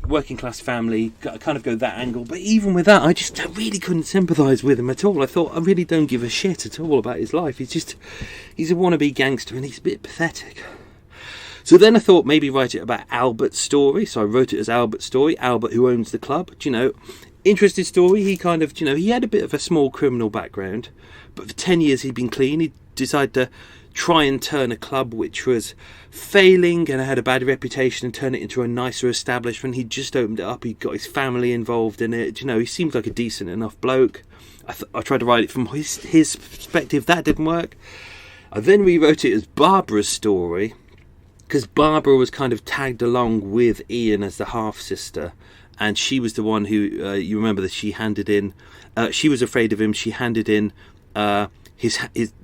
working class family, kind of go that angle. But even with that, I really couldn't sympathise with him at all. I thought, I really don't give a shit at all about his life. He's a wannabe gangster, and he's a bit pathetic. So then I thought maybe write it about Albert's story. So I wrote it as Albert's story. Albert, who owns the club. Interesting story. He kind of, he had a bit of a small criminal background, but for 10 years he'd been clean. He decided to try and turn a club which was failing and had a bad reputation and turn it into a nicer establishment. He just opened it up. He got his family involved in it. He seemed like a decent enough bloke. I tried to write it from his perspective. That didn't work. I then rewrote it as Barbara's story, because Barbara was kind of tagged along with Ian as the half-sister, and she was the one who, you remember that she handed in, she was afraid of him, she handed in his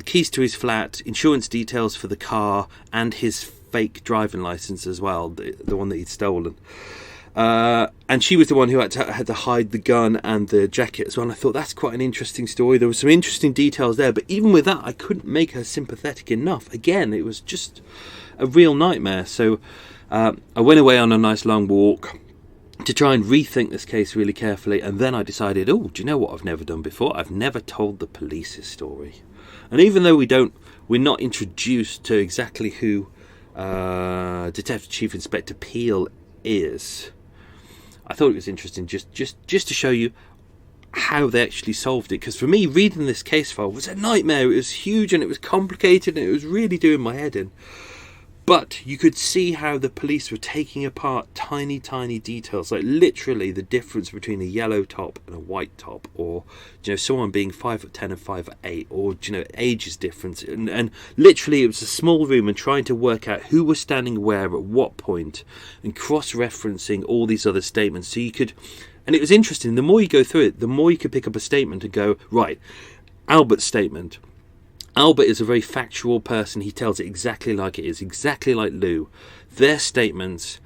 keys to his flat, insurance details for the car, and his fake driving license as well, the one that he'd stolen. And she was the one who had to hide the gun and the jacket as well. And I thought that's quite an interesting story. There were some interesting details there, but even with that, I couldn't make her sympathetic enough. Again, it was just a real nightmare. So I went away on a nice long walk to try and rethink this case really carefully, and then I decided, do you know what I've never done before? I've never told the police his story. And even though we're not introduced to exactly who Detective Chief Inspector Peel is, I thought it was interesting just to show you how they actually solved it. Because for me, reading this case file was a nightmare. It was huge and it was complicated and it was really doing my head in. But you could see how the police were taking apart tiny, tiny details, like literally the difference between a yellow top and a white top, or someone being 5'10" and 5'8", or ages difference, and literally it was a small room and trying to work out who was standing where at what point, and cross-referencing all these other statements. So you could, and it was interesting. The more you go through it, the more you could pick up a statement and go, right, Albert's statement. Albert is a very factual person. He tells it exactly like it is, exactly like Lou. Their statements,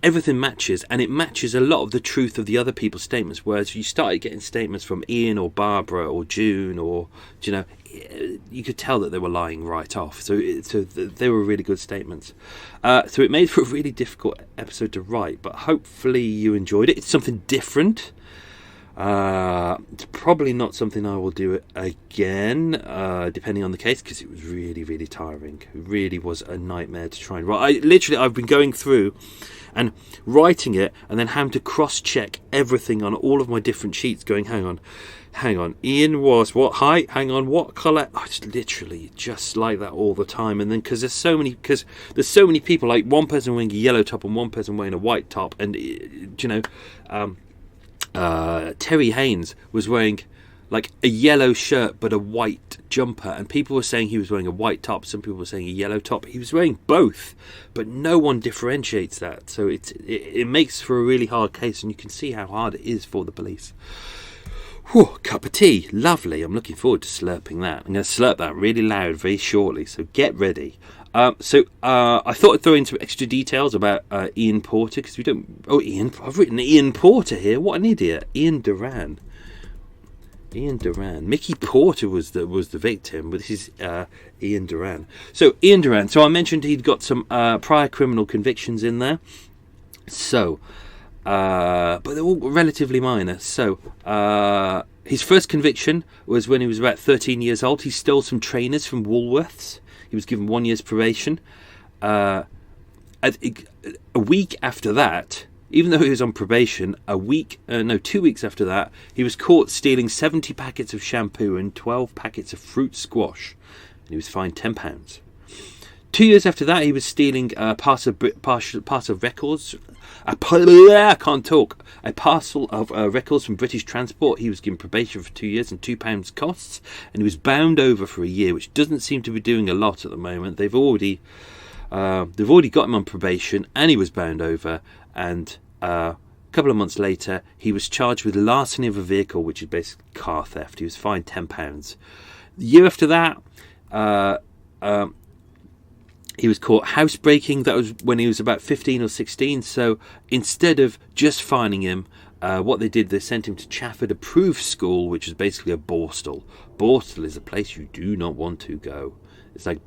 everything matches, and it matches a lot of the truth of the other people's statements. Whereas you started getting statements from Ian or Barbara or June, or you could tell that they were lying right off. So they were really good statements. So it made for a really difficult episode to write, but hopefully you enjoyed it. It's something different. It's probably not something I will do again, depending on the case, because it was really, really tiring. It really was a nightmare to try and write. I've been going through and writing it, and then having to cross-check everything on all of my different sheets, going, hang on, Ian was what height? Hang on, what colour? It's literally just like that all the time. And then because there's so many people, like one person wearing a yellow top and one person wearing a white top, and Terry Haynes was wearing like a yellow shirt but a white jumper, and people were saying he was wearing a white top, some people were saying a yellow top. He was wearing both, but no one differentiates that, so it makes for a really hard case, and you can see how hard it is for the police. Whew, cup of tea, lovely. I'm looking forward to slurping that. I'm going to slurp that really loud very shortly, so get ready. I thought I'd throw in some extra details about Ian Porter, because we don't... Oh, I've written Ian Porter here. What an idiot. Ian Duran. Mickey Porter was the victim, but this is Ian Duran. So, Ian Duran. So I mentioned he'd got some prior criminal convictions in there. So, but they're all relatively minor. So, his first conviction was when he was about 13 years old. He stole some trainers from Woolworths. He was given 1 year's probation. A week after that, even though he was on probation, 2 weeks after that, he was caught stealing 70 packets of shampoo and 12 packets of fruit squash, and he was fined £10. 2 years after that, he was stealing a parcel of records. A parcel of records from British Transport. He was given probation for 2 years and £2 costs, and he was bound over for a year, which doesn't seem to be doing a lot at the moment. They've already got him on probation, and he was bound over. And a couple of months later, he was charged with larceny of a vehicle, which is basically car theft. He was fined £10. The year after that, he was caught housebreaking. That was when he was about 15 or 16. So instead of just fining him, what they did, they sent him to Chafford Approved School, which is basically a borstal. Borstal is a place you do not want to go. It's like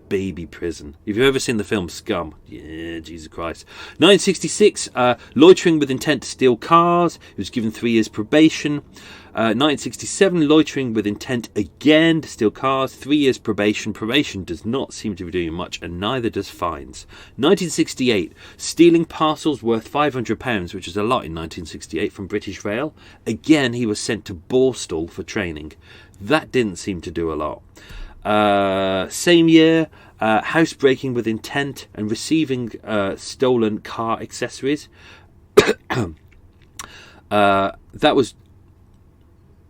baby prison. If you've ever seen the film Scum, yeah, Jesus Christ. 1966, loitering with intent to steal cars. He was given 3 years probation. 1967, loitering with intent again to steal cars, 3 years probation. Probation does not seem to be doing much, and neither does fines. 1968, stealing parcels worth £500, which is a lot in 1968, from British Rail. Again, he was sent to Borstal for training. That didn't seem to do a lot. Same year, housebreaking with intent and receiving stolen car accessories. That was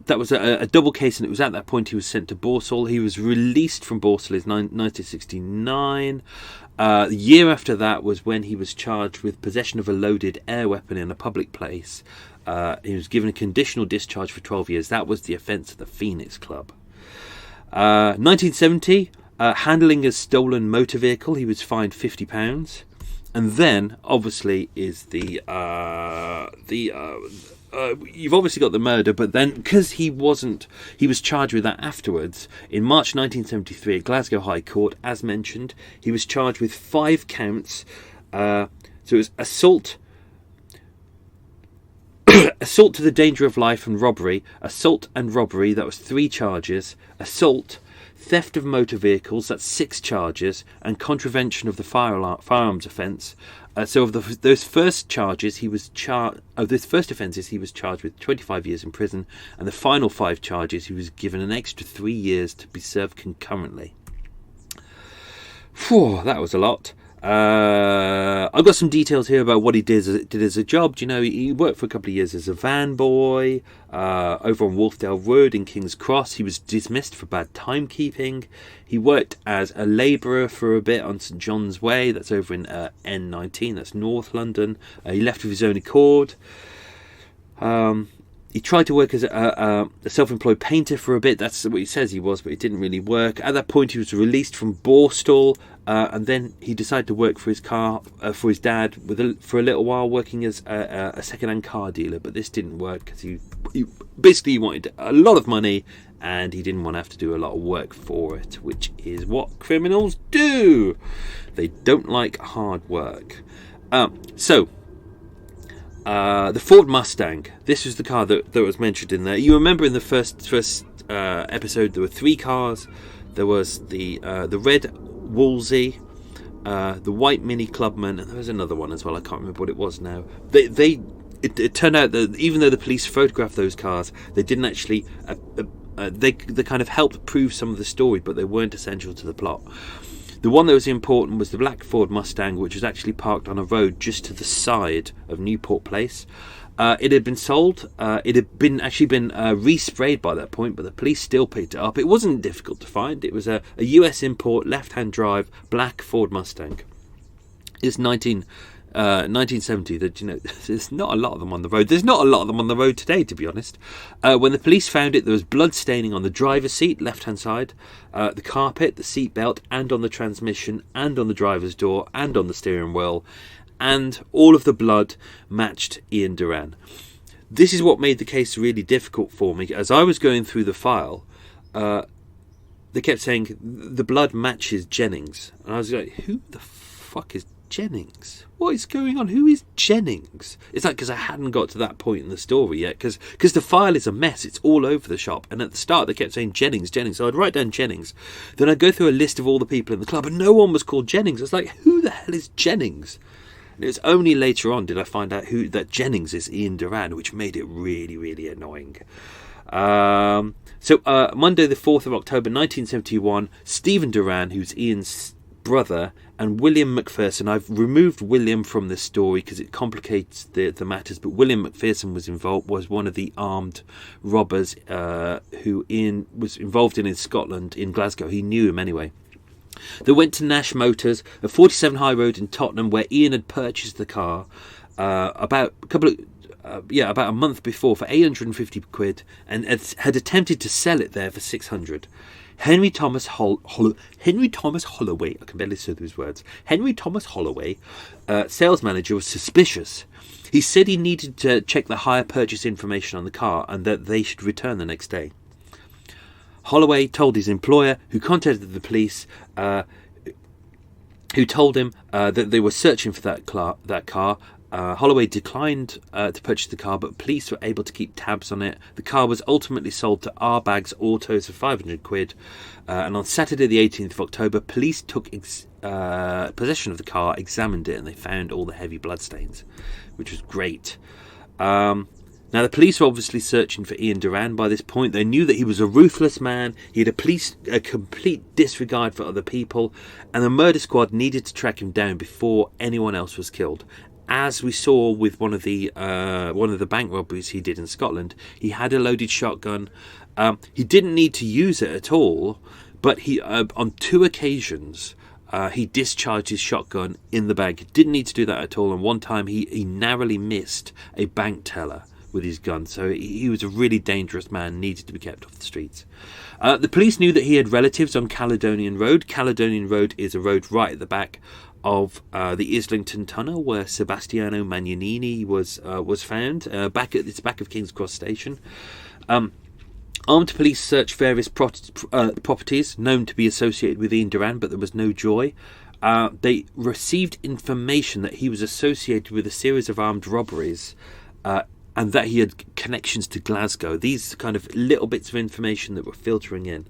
that was a double case, and it was at that point he was sent to Borsal. He was released from Borsal in 1969. The year after that was when he was charged with possession of a loaded air weapon in a public place. He was given a conditional discharge for 12 years. That was the offence at the Phoenix Club. 1970, handling a stolen motor vehicle. He was fined £50. And then, obviously, is you've obviously got the murder, but then, because he was charged with that afterwards. In March 1973 at Glasgow High Court, as mentioned, he was charged with 5 counts. So it was assault to the danger of life and robbery, assault and robbery, that was 3 charges, assault, theft of motor vehicles, that's 6 charges, and contravention of the firearms offence. So of those first charges, those first offences, he was charged with 25 years in prison, and the final 5 charges, he was given an extra 3 years to be served concurrently. Phew, that was a lot. I've got some details here about what he did as a job. You know, he worked for a couple of years as a van boy over on Wharfdale Road in King's Cross. He was dismissed for bad timekeeping. He worked as a labourer for a bit on St John's Way. That's over in N19. That's North London. He left of his own accord. He tried to work as a self-employed painter for a bit. That's what he says he was, but it didn't really work. At that point, he was released from Borstal, and then he decided to work for his dad for a little while, working as a second-hand car dealer. But this didn't work because he basically wanted a lot of money, and he didn't want to have to do a lot of work for it, which is what criminals do. They don't like hard work. The Ford Mustang. This was the car that was mentioned in there. You remember in the first episode there were 3 cars. There was the red Wolsey, the white Mini Clubman, and there was another one as well. I can't remember what it was now. It turned out that even though the police photographed those cars, they didn't actually. They kind of helped prove some of the story, but they weren't essential to the plot. The one that was important was the black Ford Mustang, which was actually parked on a road just to the side of Newport Place. It had been sold. It had been resprayed by that point, but the police still picked it up. It wasn't difficult to find. It was a US import, left-hand drive, black Ford Mustang. It's 1970. That, you know, there's not a lot of them on the road. There's not a lot of them on the road today, to be honest. When the police found it, there was blood staining on the driver's seat, left-hand side, the carpet, the seat belt, and on the transmission, and on the driver's door, and on the steering wheel, and all of the blood matched Ian Duran. This is what made the case really difficult for me. As I was going through the file, they kept saying the blood matches Jennings, and I was like, who the fuck is Jennings? What is going on? Who is Jennings? It's like, because I hadn't got to that point in the story yet, because the file is a mess. It's all over the shop, and at the start they kept saying Jennings. So I'd write down Jennings, then I'd go through a list of all the people in the club, and no one was called Jennings. I was like, who the hell is Jennings? And it was only later on did I find out that Jennings is Ian Duran, which made it really, really annoying. So Monday the 4th of October 1971, Stephen Duran, who's Ian's brother, and William McPherson. I've removed William from this story because it complicates the matters, but William McPherson was one of the armed robbers who Ian was involved in Scotland, in Glasgow. He knew him anyway. They went to Nash Motors, a 47 High Road in Tottenham, where Ian had purchased the car about a month before for 850 quid, and had attempted to sell it there for 600. Henry Thomas Holloway, I can barely say those words. Henry Thomas Holloway, sales manager, was suspicious. He said he needed to check the hire purchase information on the car and that they should return the next day. Holloway told his employer, who contacted the police, who told him that they were searching for that car. Holloway declined to purchase the car, but police were able to keep tabs on it. The car was ultimately sold to R-Bags Autos for 500 quid. And on Saturday the 18th of October, police took possession of the car, examined it, and they found all the heavy bloodstains, which was great. Now, the police were obviously searching for Ian Duran by this point. They knew that he was a ruthless man. He had a complete disregard for other people, and the murder squad needed to track him down before anyone else was killed. as we saw with one of the bank robberies he did in Scotland, he had a loaded shotgun. He didn't need to use it at all, but he on 2 occasions he discharged his shotgun in the bank. He didn't need to do that at all, and one time he narrowly missed a bank teller with his gun. So he was a really dangerous man, needed to be kept off the streets. The police knew that he had relatives on Caledonian Road. Caledonian Road is a road right at the back of the Islington Tunnel, where Sebastiano Magnanini was found, back of King's Cross Station. Armed police searched various properties known to be associated with Ian Duran, but there was no joy. They received information that he was associated with a series of armed robberies, and that he had connections to Glasgow. These kind of little bits of information that were filtering in.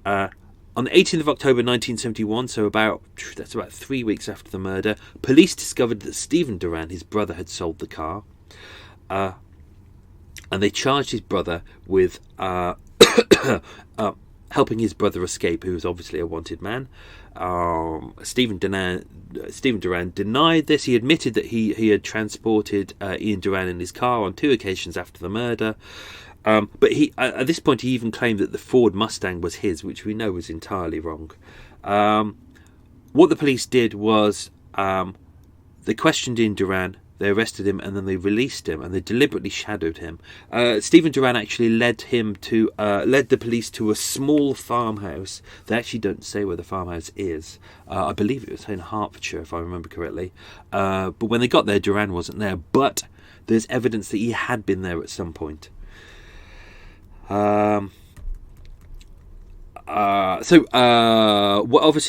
On the 18th of October 1971, so that's about 3 weeks after the murder, police discovered that Stephen Duran, his brother, had sold the car. And they charged his brother with helping his brother escape, who was obviously a wanted man. Stephen Duran denied this. He admitted that he had transported Ian Duran in his car on 2 occasions after the murder. But he, at this point, he even claimed that the Ford Mustang was his, which we know was entirely wrong. What the police did was they questioned Ian Duran. They arrested him and then they released him, and they deliberately shadowed him. Stephen Duran actually led the police to a small farmhouse. They actually don't say where the farmhouse is. I believe it was in Hertfordshire, if I remember correctly. But when they got there, Duran wasn't there. But there's evidence that he had been there at some point. Obviously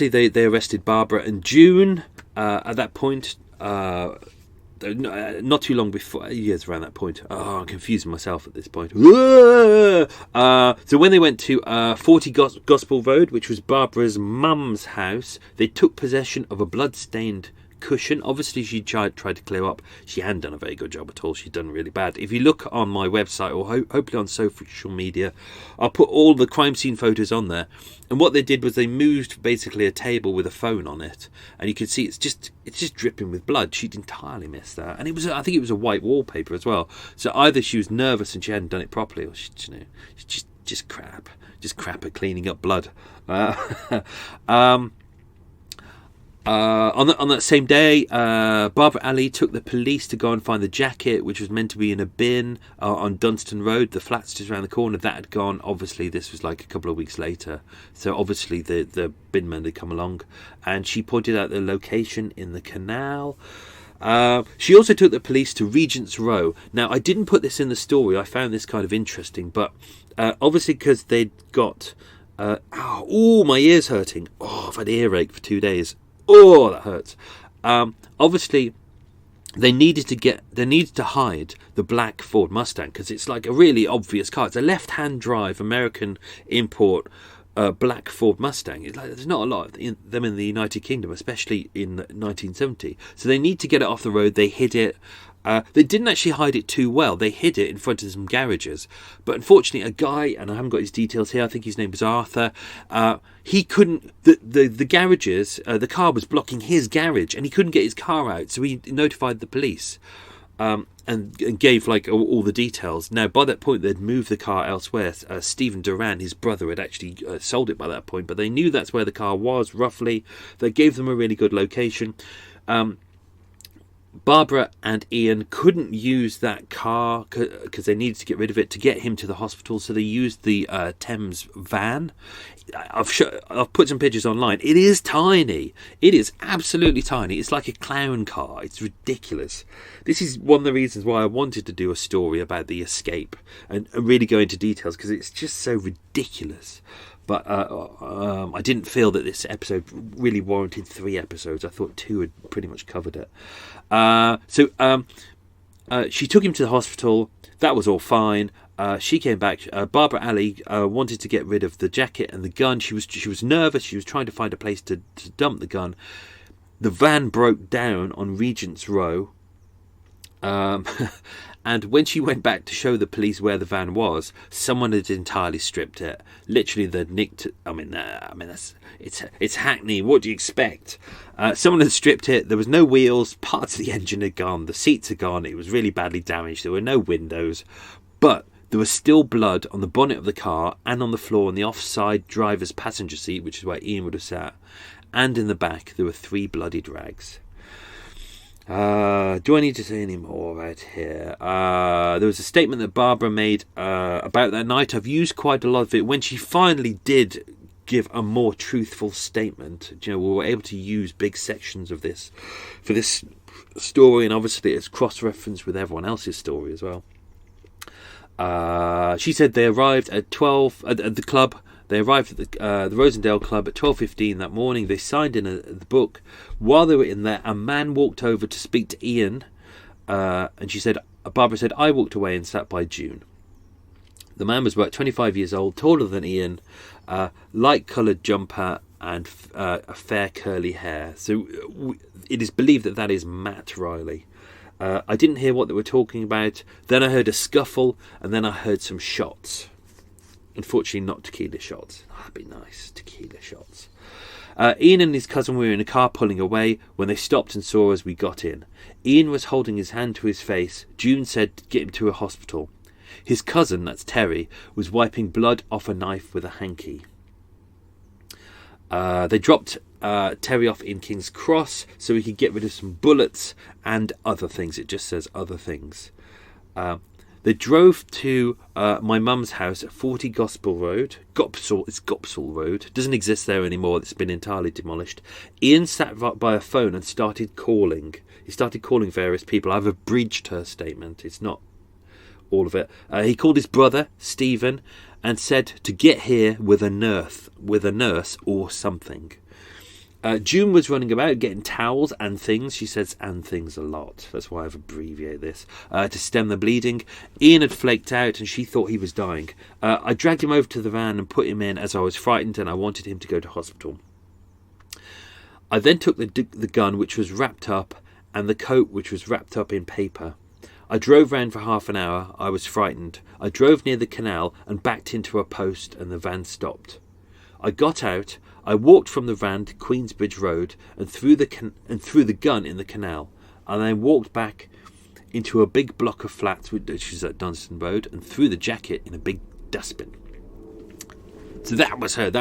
they arrested Barbara and June at that point. Not too long before, years around that point. I'm confusing myself at this point. So when they went to 40 Gospel Road, which was Barbara's mum's house, they took possession of a blood-stained cushion. Obviously, she tried to clear up. She hadn't done a very good job at all. She'd done really bad. If you look on my website, or hopefully on social media, I'll put all the crime scene photos on there. And what they did was they moved basically a table with a phone on it, and you can see it's just dripping with blood. She'd entirely missed that, and I think it was a white wallpaper as well. So either she was nervous and she hadn't done it properly, or she's just crap at cleaning up blood. On that same day, Barbara Ali took the police to go and find the jacket, which was meant to be in a bin on Dunstan Road. The flat's just around the corner. That had gone. Obviously, this was like a couple of weeks later. So obviously the bin men had come along, and she pointed out the location in the canal. She also took the police to Regent's Row. Now, I didn't put this in the story. I found this kind of interesting, but obviously because they'd got... my ear's hurting. I've had earache for 2 days. That hurts. Obviously, they needed to hide the black Ford Mustang because it's like a really obvious car. It's a left-hand drive American import black Ford Mustang. It's like, there's not a lot of them in the United Kingdom, especially in 1970. So they need to get it off the road. They hid it. They didn't actually hide it too well. They hid it in front of some garages. But unfortunately, a guy, and I haven't got his details here, I think his name was Arthur, he couldn't, the garages, the car was blocking his garage, and he couldn't get his car out, so he notified the police and gave like all the details. Now, by that point, they'd moved the car elsewhere. Stephen Duran, his brother, had actually sold it by that point, but they knew that's where the car was, roughly. They gave them a really good location. Barbara and Ian couldn't use that car because they needed to get rid of it to get him to the hospital, so they used the Thames van. I've put some pictures online. It is tiny. It is absolutely tiny. It's like a clown car. It's ridiculous. This is one of the reasons why I wanted to do a story about the escape and really go into details, because it's just so ridiculous. But I didn't feel that this episode really warranted 3 episodes. I thought 2 had pretty much covered it. So she took him to the hospital. That was all fine. She came back. Barbara Ali wanted to get rid of the jacket and the gun. She was nervous. She was trying to find a place to dump the gun. The van broke down on Regent's Row. And when she went back to show the police where the van was, someone had entirely stripped it. Literally, they'd nicked. It's Hackney. What do you expect? Someone had stripped it. There was no wheels. Parts of the engine had gone. The seats had gone. It was really badly damaged. There were no windows, but there was still blood on the bonnet of the car and on the floor on the offside driver's passenger seat, which is where Ian would have sat. And in the back, there were 3 bloodied rags. Do I need to say any more right here? There was a statement that Barbara made about that night. I've used quite a lot of it. When she finally did give a more truthful statement, we were able to use big sections of this for this story, and obviously it's cross-referenced with everyone else's story as well. She said they arrived at 12 at the club. They arrived at the Rosendale club at 12:15 that morning. They signed in the book. While they were in there, a man walked over to speak to Ian, and Barbara said, I walked away and sat by June. The man was about 25 years old, taller than Ian, light-coloured jumper and a fair curly hair. So it is believed that is Matt Riley. I didn't hear what they were talking about. Then I heard a scuffle, and then I heard some shots. Unfortunately, not tequila shots. That'd be nice, tequila shots. Ian and his cousin were in a car pulling away when they stopped and saw us. We got in. Ian was holding his hand to his face. June said to get him to a hospital. His cousin, that's Terry, was wiping blood off a knife with a hanky. They dropped Terry off in King's Cross so he could get rid of some bullets and other things. It just says other things. They drove to my mum's house at 40 Gospel Road. It's Gopsall Road. It doesn't exist there anymore. It's been entirely demolished. Ian sat by a phone and started calling. He started calling various people. I've abridged her statement. It's not all of it. He called his brother, Stephen, and said to get here with a nurse or something. June was running about getting towels and things. She says and things a lot. That's why I've abbreviated this. To stem the bleeding. Ian had flaked out and she thought he was dying. I dragged him over to the van and put him in as I was frightened and I wanted him to go to hospital. I then took the gun, which was wrapped up, and the coat, which was wrapped up in paper. I drove round for half an hour. I was frightened. I drove near the canal and backed into a post and the van stopped. I got out. I walked from the van to Queensbridge Road and threw the gun in the canal. I then walked back into a big block of flats, which is at Dunstan Road, and threw the jacket in a big dustbin. So that was her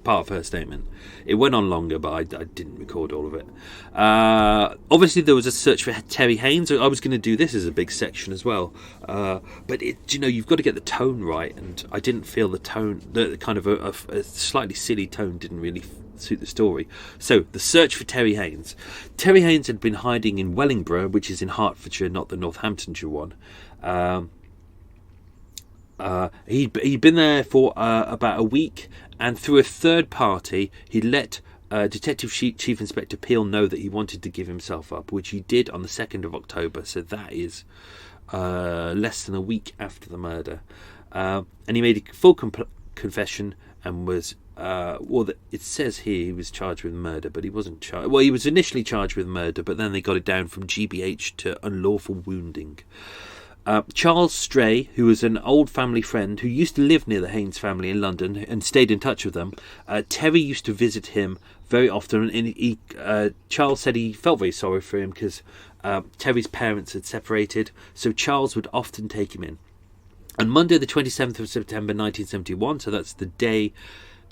part of her statement. It went on longer, but I didn't record all of it. Obviously, there was a search for Terry Haynes. I was going to do this as a big section as well, but you've got to get the tone right, and I didn't feel the tone, the kind of a slightly silly tone, didn't really suit the story. So the search for Terry Haynes. Terry Haynes had been hiding in Wellingborough, which is in Hertfordshire, not the Northamptonshire one. He'd been there for about a week, and through a third party, he let Detective Chief Inspector Peel know that he wanted to give himself up, which he did on the 2nd of October, so that is less than a week after the murder. And he made a full confession and was, it says here he was charged with murder, but he wasn't charged. Well, he was initially charged with murder, but then they got it down from GBH to unlawful wounding. Charles Stray, who was an old family friend who used to live near the Haynes family in London and stayed in touch with them, Terry used to visit him very often, and Charles said he felt very sorry for him because Terry's parents had separated, so Charles would often take him in. On Monday the 27th of September 1971, so that's the day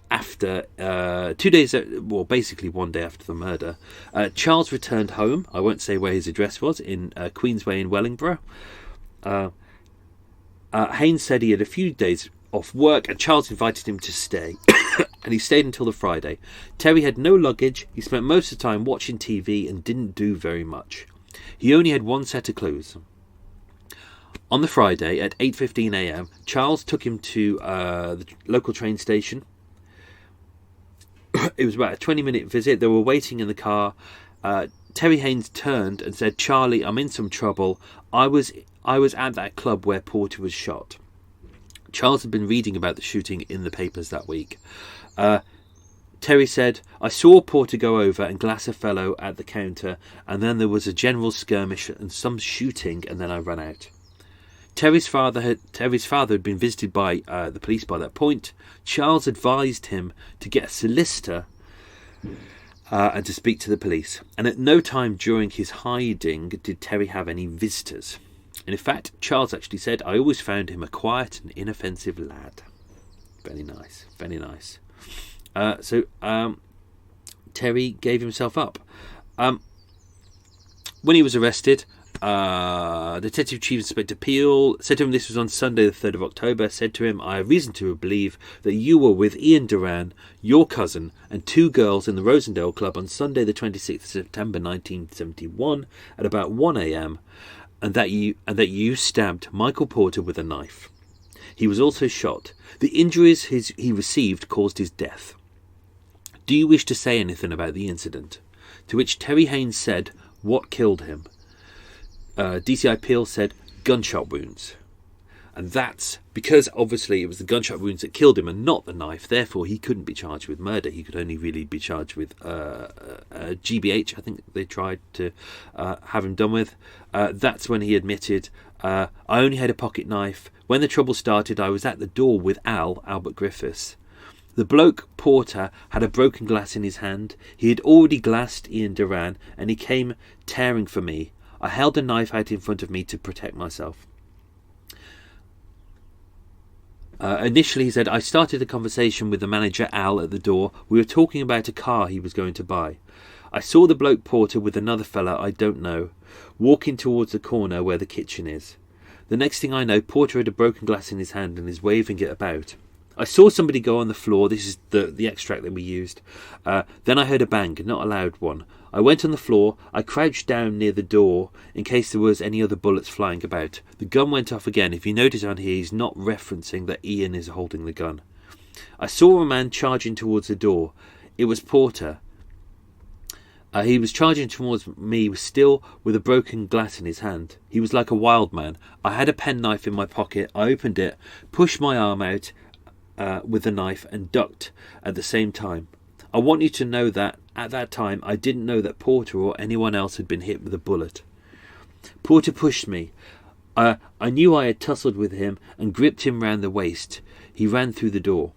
after, 2 days, well, basically 1 day after the murder, Charles returned home. I won't say where his address was, in Queensway in Wellingborough. Haynes said he had a few days off work and Charles invited him to stay and he stayed until the Friday. Terry had no luggage. He spent most of the time watching TV and didn't do very much. He only had one set of clothes. On the Friday at 8:15 a.m, Charles took him to the local train station. It was about a 20-minute visit. They were waiting in the car. Terry Haynes turned and said, "Charlie, I'm in some trouble. I was at that club where Porter was shot." Charles had been reading about the shooting in the papers that week. Terry said, "I saw Porter go over and glass a fellow at the counter, and then there was a general skirmish and some shooting, and then I ran out." Terry's father had been visited by the police by that point. Charles advised him to get a solicitor and to speak to the police. And at no time during his hiding did Terry have any visitors. And in fact, Charles actually said, "I always found him a quiet and inoffensive lad." Very nice, very nice. So Terry gave himself up. When he was arrested, Detective Chief Inspector Peel said to him, this was on Sunday the 3rd of October, said to him, "I have reason to believe that you were with Ian Duran, your cousin, and 2 girls in the Rosendale Club on Sunday the 26th of September 1971 at about 1 a.m. and that you stabbed Michael Porter with a knife. He was also shot. The injuries he received caused his death. Do you wish to say anything about the incident?" To which Terry Haynes said, "What killed him?" DCI Peel said, "Gunshot wounds." And that's because obviously it was the gunshot wounds that killed him and not the knife. Therefore, he couldn't be charged with murder. He could only really be charged with GBH. I think they tried to have him done with. That's when he admitted, "I only had a pocket knife. When the trouble started, I was at the door with Albert Griffiths. The bloke Porter had a broken glass in his hand. He had already glassed Ian Duran, and he came tearing for me. I held a knife out in front of me to protect myself." Initially, he said, "I started a conversation with the manager, Al, at the door. We were talking about a car he was going to buy. I saw the bloke Porter with another fella I don't know, walking towards the corner where the kitchen is. The next thing I know, Porter had a broken glass in his hand and is waving it about. I saw somebody go on the floor." This is the extract that we used. "Then I heard a bang, not a loud one. I went on the floor. I crouched down near the door in case there was any other bullets flying about. The gun went off again. If you notice on here, he's not referencing that Ian is holding the gun. I saw a man charging towards the door. It was Porter. He was charging towards me still with a broken glass in his hand. He was like a wild man. I had a penknife in my pocket. I opened it, pushed my arm out with the knife and ducked at the same time. I want you to know that at that time I didn't know that Porter or anyone else had been hit with a bullet. Porter pushed me. I knew I had tussled with him and gripped him round the waist. He ran through the door."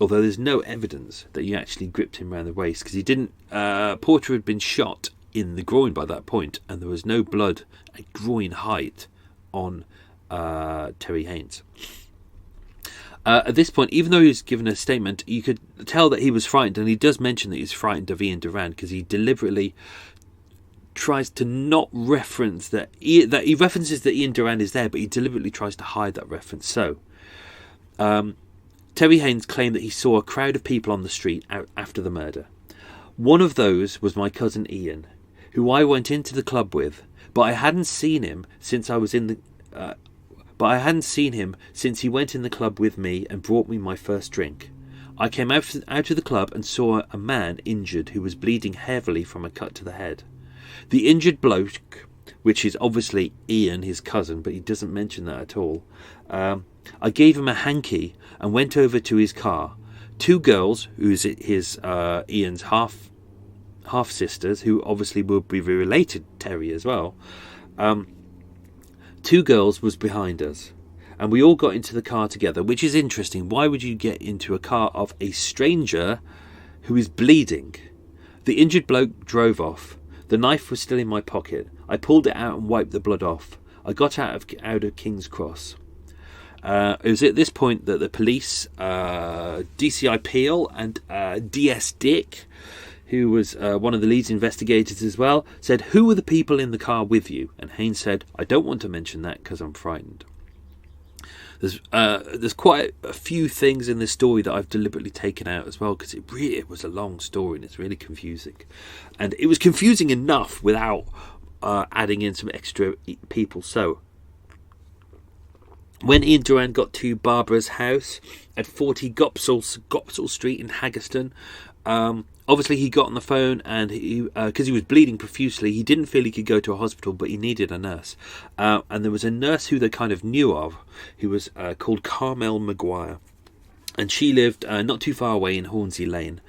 Although there's no evidence that you actually gripped him round the waist, because he didn't. Porter had been shot in the groin by that point, and there was no blood at groin height on Terry Haynes. At this point, even though he was given a statement, you could tell that he was frightened, and he does mention that he's frightened of Ian Duran, because he deliberately tries to not reference that he references that Ian Duran is there, but he deliberately tries to hide that reference. So, Terry Haynes claimed that he saw a crowd of people on the street after the murder. One of those was my cousin Ian, who I went into the club with, but I hadn't seen him since he went in the club with me and brought me my first drink. I came out of the club and saw a man injured who was bleeding heavily from a cut to the head. The injured bloke, which is obviously Ian, his cousin, but he doesn't mention that at all, I gave him a hanky and went over to his car. 2 girls, who's his Ian's half sisters, who obviously will be related to Terry as well. 2 girls was behind us, and we all got into the car together, which is interesting. Why would you get into a car of a stranger who is bleeding? The injured bloke drove off. The knife was still in my pocket. I pulled it out and wiped the blood off. I got out of King's Cross. It was at this point that the police, DCI Peel and DS Dick, who was one of the lead investigators as well, said, "Who were the people in the car with you?" And Haynes said, "I don't want to mention that because I'm frightened." There's quite a few things in this story that I've deliberately taken out as well, because it was a long story and it's really confusing. And it was confusing enough without adding in some extra people. So, when Ian Duran got to Barbara's house at 40 Gopsall Street in Haggerston, obviously he got on the phone, and because he was bleeding profusely, he didn't feel he could go to a hospital, but he needed a nurse. And there was a nurse who they kind of knew of, who was called Carmel Mcguire. And she lived not too far away in Hornsey Lane.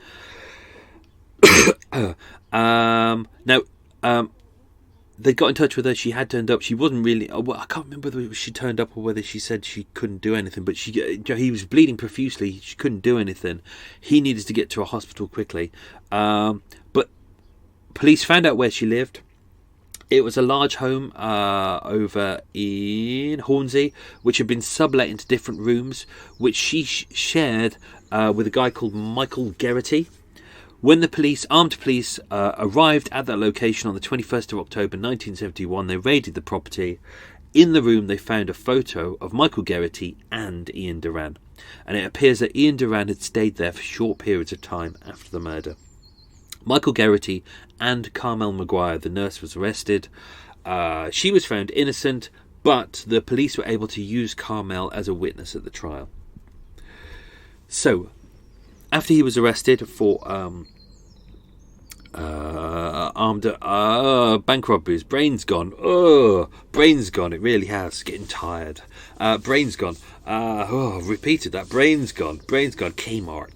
they got in touch with her. She had turned up. She wasn't really. Well, I can't remember whether she turned up or whether she said she couldn't do anything. But he was bleeding profusely. She couldn't do anything. He needed to get to a hospital quickly. But police found out where she lived. It was a large home over in Hornsey, which had been sublet into different rooms, which she shared with a guy called Michael Geraghty. When the armed police arrived at that location on the 21st of October 1971, they raided the property. In the room, they found a photo of Michael Geraghty and Ian Duran, and it appears that Ian Duran had stayed there for short periods of time after the murder. Michael Geraghty and Carmel Mcguire, the nurse, was arrested. She was found innocent, but the police were able to use Carmel as a witness at the trial. So, after he was arrested for armed bank robberies, brain's gone. Oh, brain's gone. It really has. Getting tired. Brain's gone. Repeated that. Brain's gone. Brain's gone. Kmart.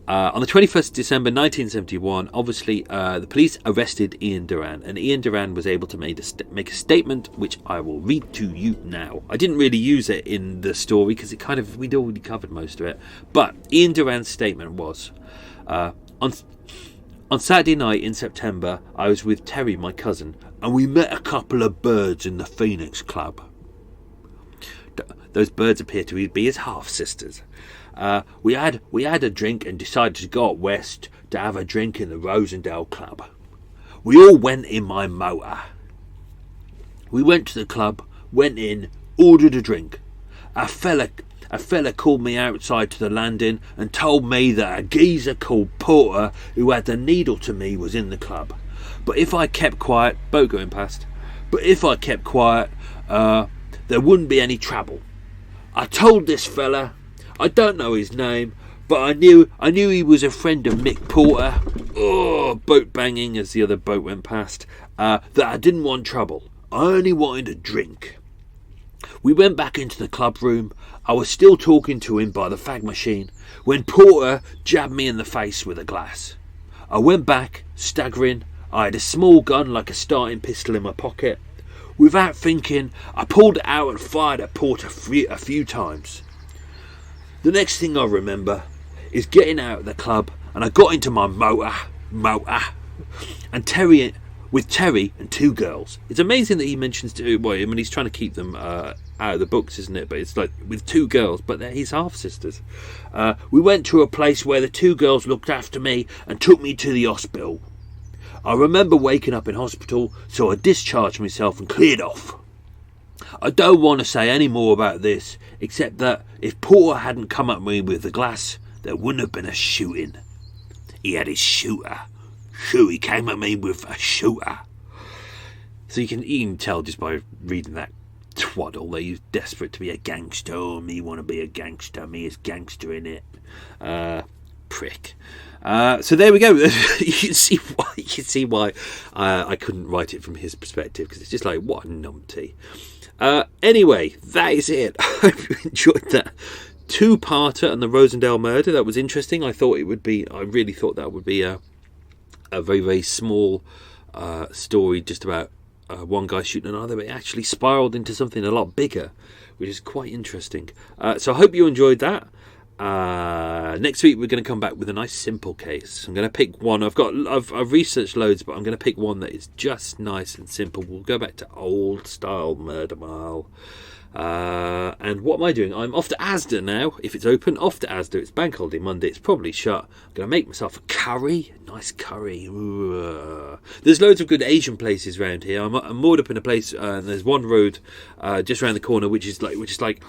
On the 21st of December 1971, obviously, the police arrested Ian Duran, and Ian Duran was able to make a statement, which I will read to you now. I didn't really use it in the story because we'd already covered most of it. But Ian Duran's statement was, on Saturday night in September, I was with Terry, my cousin, and we met a couple of birds in the Phoenix Club. Those birds appear to be his half-sisters. We had a drink and decided to go up west to have a drink in the Rosendale club. We all went in my motor. We went to the club, went in, ordered a drink. A fella called me outside to the landing and told me that a geezer called Porter, who had the needle to me, was in the club. But if I kept quiet, boat going past. But if I kept quiet, there wouldn't be any trouble. I told this fella, I don't know his name, but I knew he was a friend of Mick Porter. Oh, boat banging as the other boat went past. That I didn't want trouble. I only wanted a drink. We went back into the club room. I was still talking to him by the fag machine when Porter jabbed me in the face with a glass. I went back, staggering. I had a small gun like a starting pistol in my pocket. Without thinking, I pulled it out and fired at Porter a few times. The next thing I remember is getting out of the club, and I got into my motor, and Terry and two girls. It's amazing that he mentions he's trying to keep them out of the books, isn't it? But it's like with two girls, but they're his half-sisters. We went to a place where the two girls looked after me and took me to the hospital. I remember waking up in hospital, so I discharged myself and cleared off. I don't want to say any more about this, except that if Porter hadn't come at me with the glass, there wouldn't have been a shooting. He had his shooter. He came at me with a shooter. So you can tell just by reading that twaddle that he's desperate to be a gangster. Oh, me want to be a gangster. Me is gangster in it. Prick. So there we go. You can see why I couldn't write it from his perspective, because it's just like, what a numpty. Anyway, that is it. I hope you enjoyed that two-parter on the Rosendale murder. That was interesting. I really thought that would be a very, very small story just about one guy shooting another, but it actually spiraled into something a lot bigger, which is quite interesting. So I hope you enjoyed that. Next week we're going to come back with a nice simple case. I'm going to pick one. I've researched loads, but I'm going to pick one that is just nice and simple. We'll go back to old style Murder Mile. And what am I doing? I'm off to Asda now. If it's open, off to Asda. It's Bank Holiday Monday. It's probably shut. I'm going to make myself a curry. A nice curry. Ooh. There's loads of good Asian places around here. I'm moored up in a place, and there's one road just around the corner, which is like.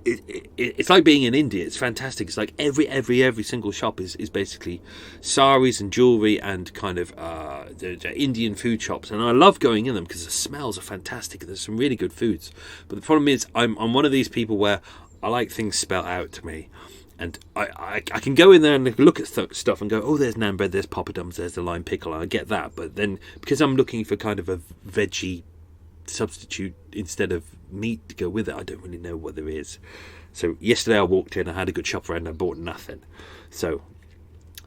It's like being in India. It's fantastic. It's like every single shop is basically saris and jewellery and kind of the Indian food shops, and I love going in them because the smells are fantastic and there's some really good foods. But the problem is I'm one of these people where I like things spelt out to me, and I can go in there and look at stuff and go, oh, there's naan bread, there's poppadoms, there's the lime pickle, and I get that. But then because I'm looking for kind of a veggie substitute instead of meat to go with it, I don't really know what there is. So yesterday I walked in, I had a good shop around, I bought nothing. So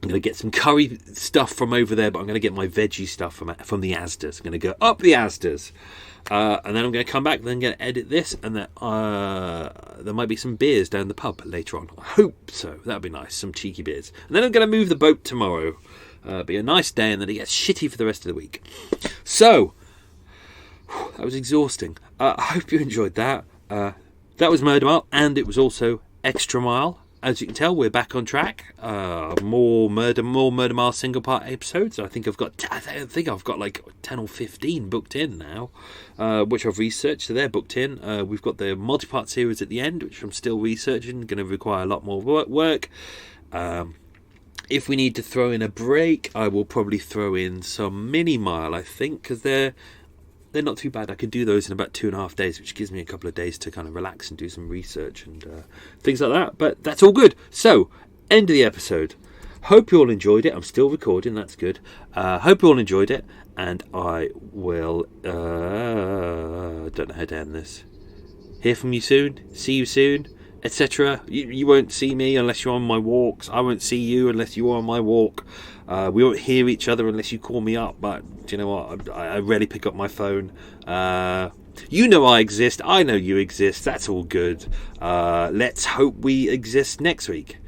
I'm going to get some curry stuff from over there, but I'm going to get my veggie stuff from the Asdas. I'm going to go up the Asdas. And then I'm going to come back, then going to edit this, and then there might be some beers down the pub later on. I hope so. That'd be nice, some cheeky beers. And then I'm going to move the boat tomorrow. Be a nice day, and then it gets shitty for the rest of the week. So, that was exhausting. I hope you enjoyed that. That was Murder Mile, and it was also Extra Mile. As you can tell, we're back on track. More Murder Mile single part episodes. I think I've got like 10 or 15 booked in now, which I've researched. So they're booked in. We've got the multi-part series at the end, which I'm still researching. Going to require a lot more work. If we need to throw in a break, I will probably throw in some mini mile. I think because they're not too bad. I could do those in about 2.5 days, which gives me a couple of days to kind of relax and do some research and things like that. But that's all good. So, end of the episode. Hope you all enjoyed it. I'm still recording. That's good. Hope you all enjoyed it. And I will... don't know how to end this. Hear from you soon. See you soon. Etc. You won't see me unless you're on my walks. I won't see you unless you're on my walk. We won't hear each other unless you call me up. But do you know what? I rarely pick up my phone. You know I exist. I know you exist. That's all good. Let's hope we exist next week.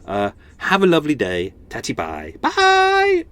Have a lovely day. Tatty bye. Bye.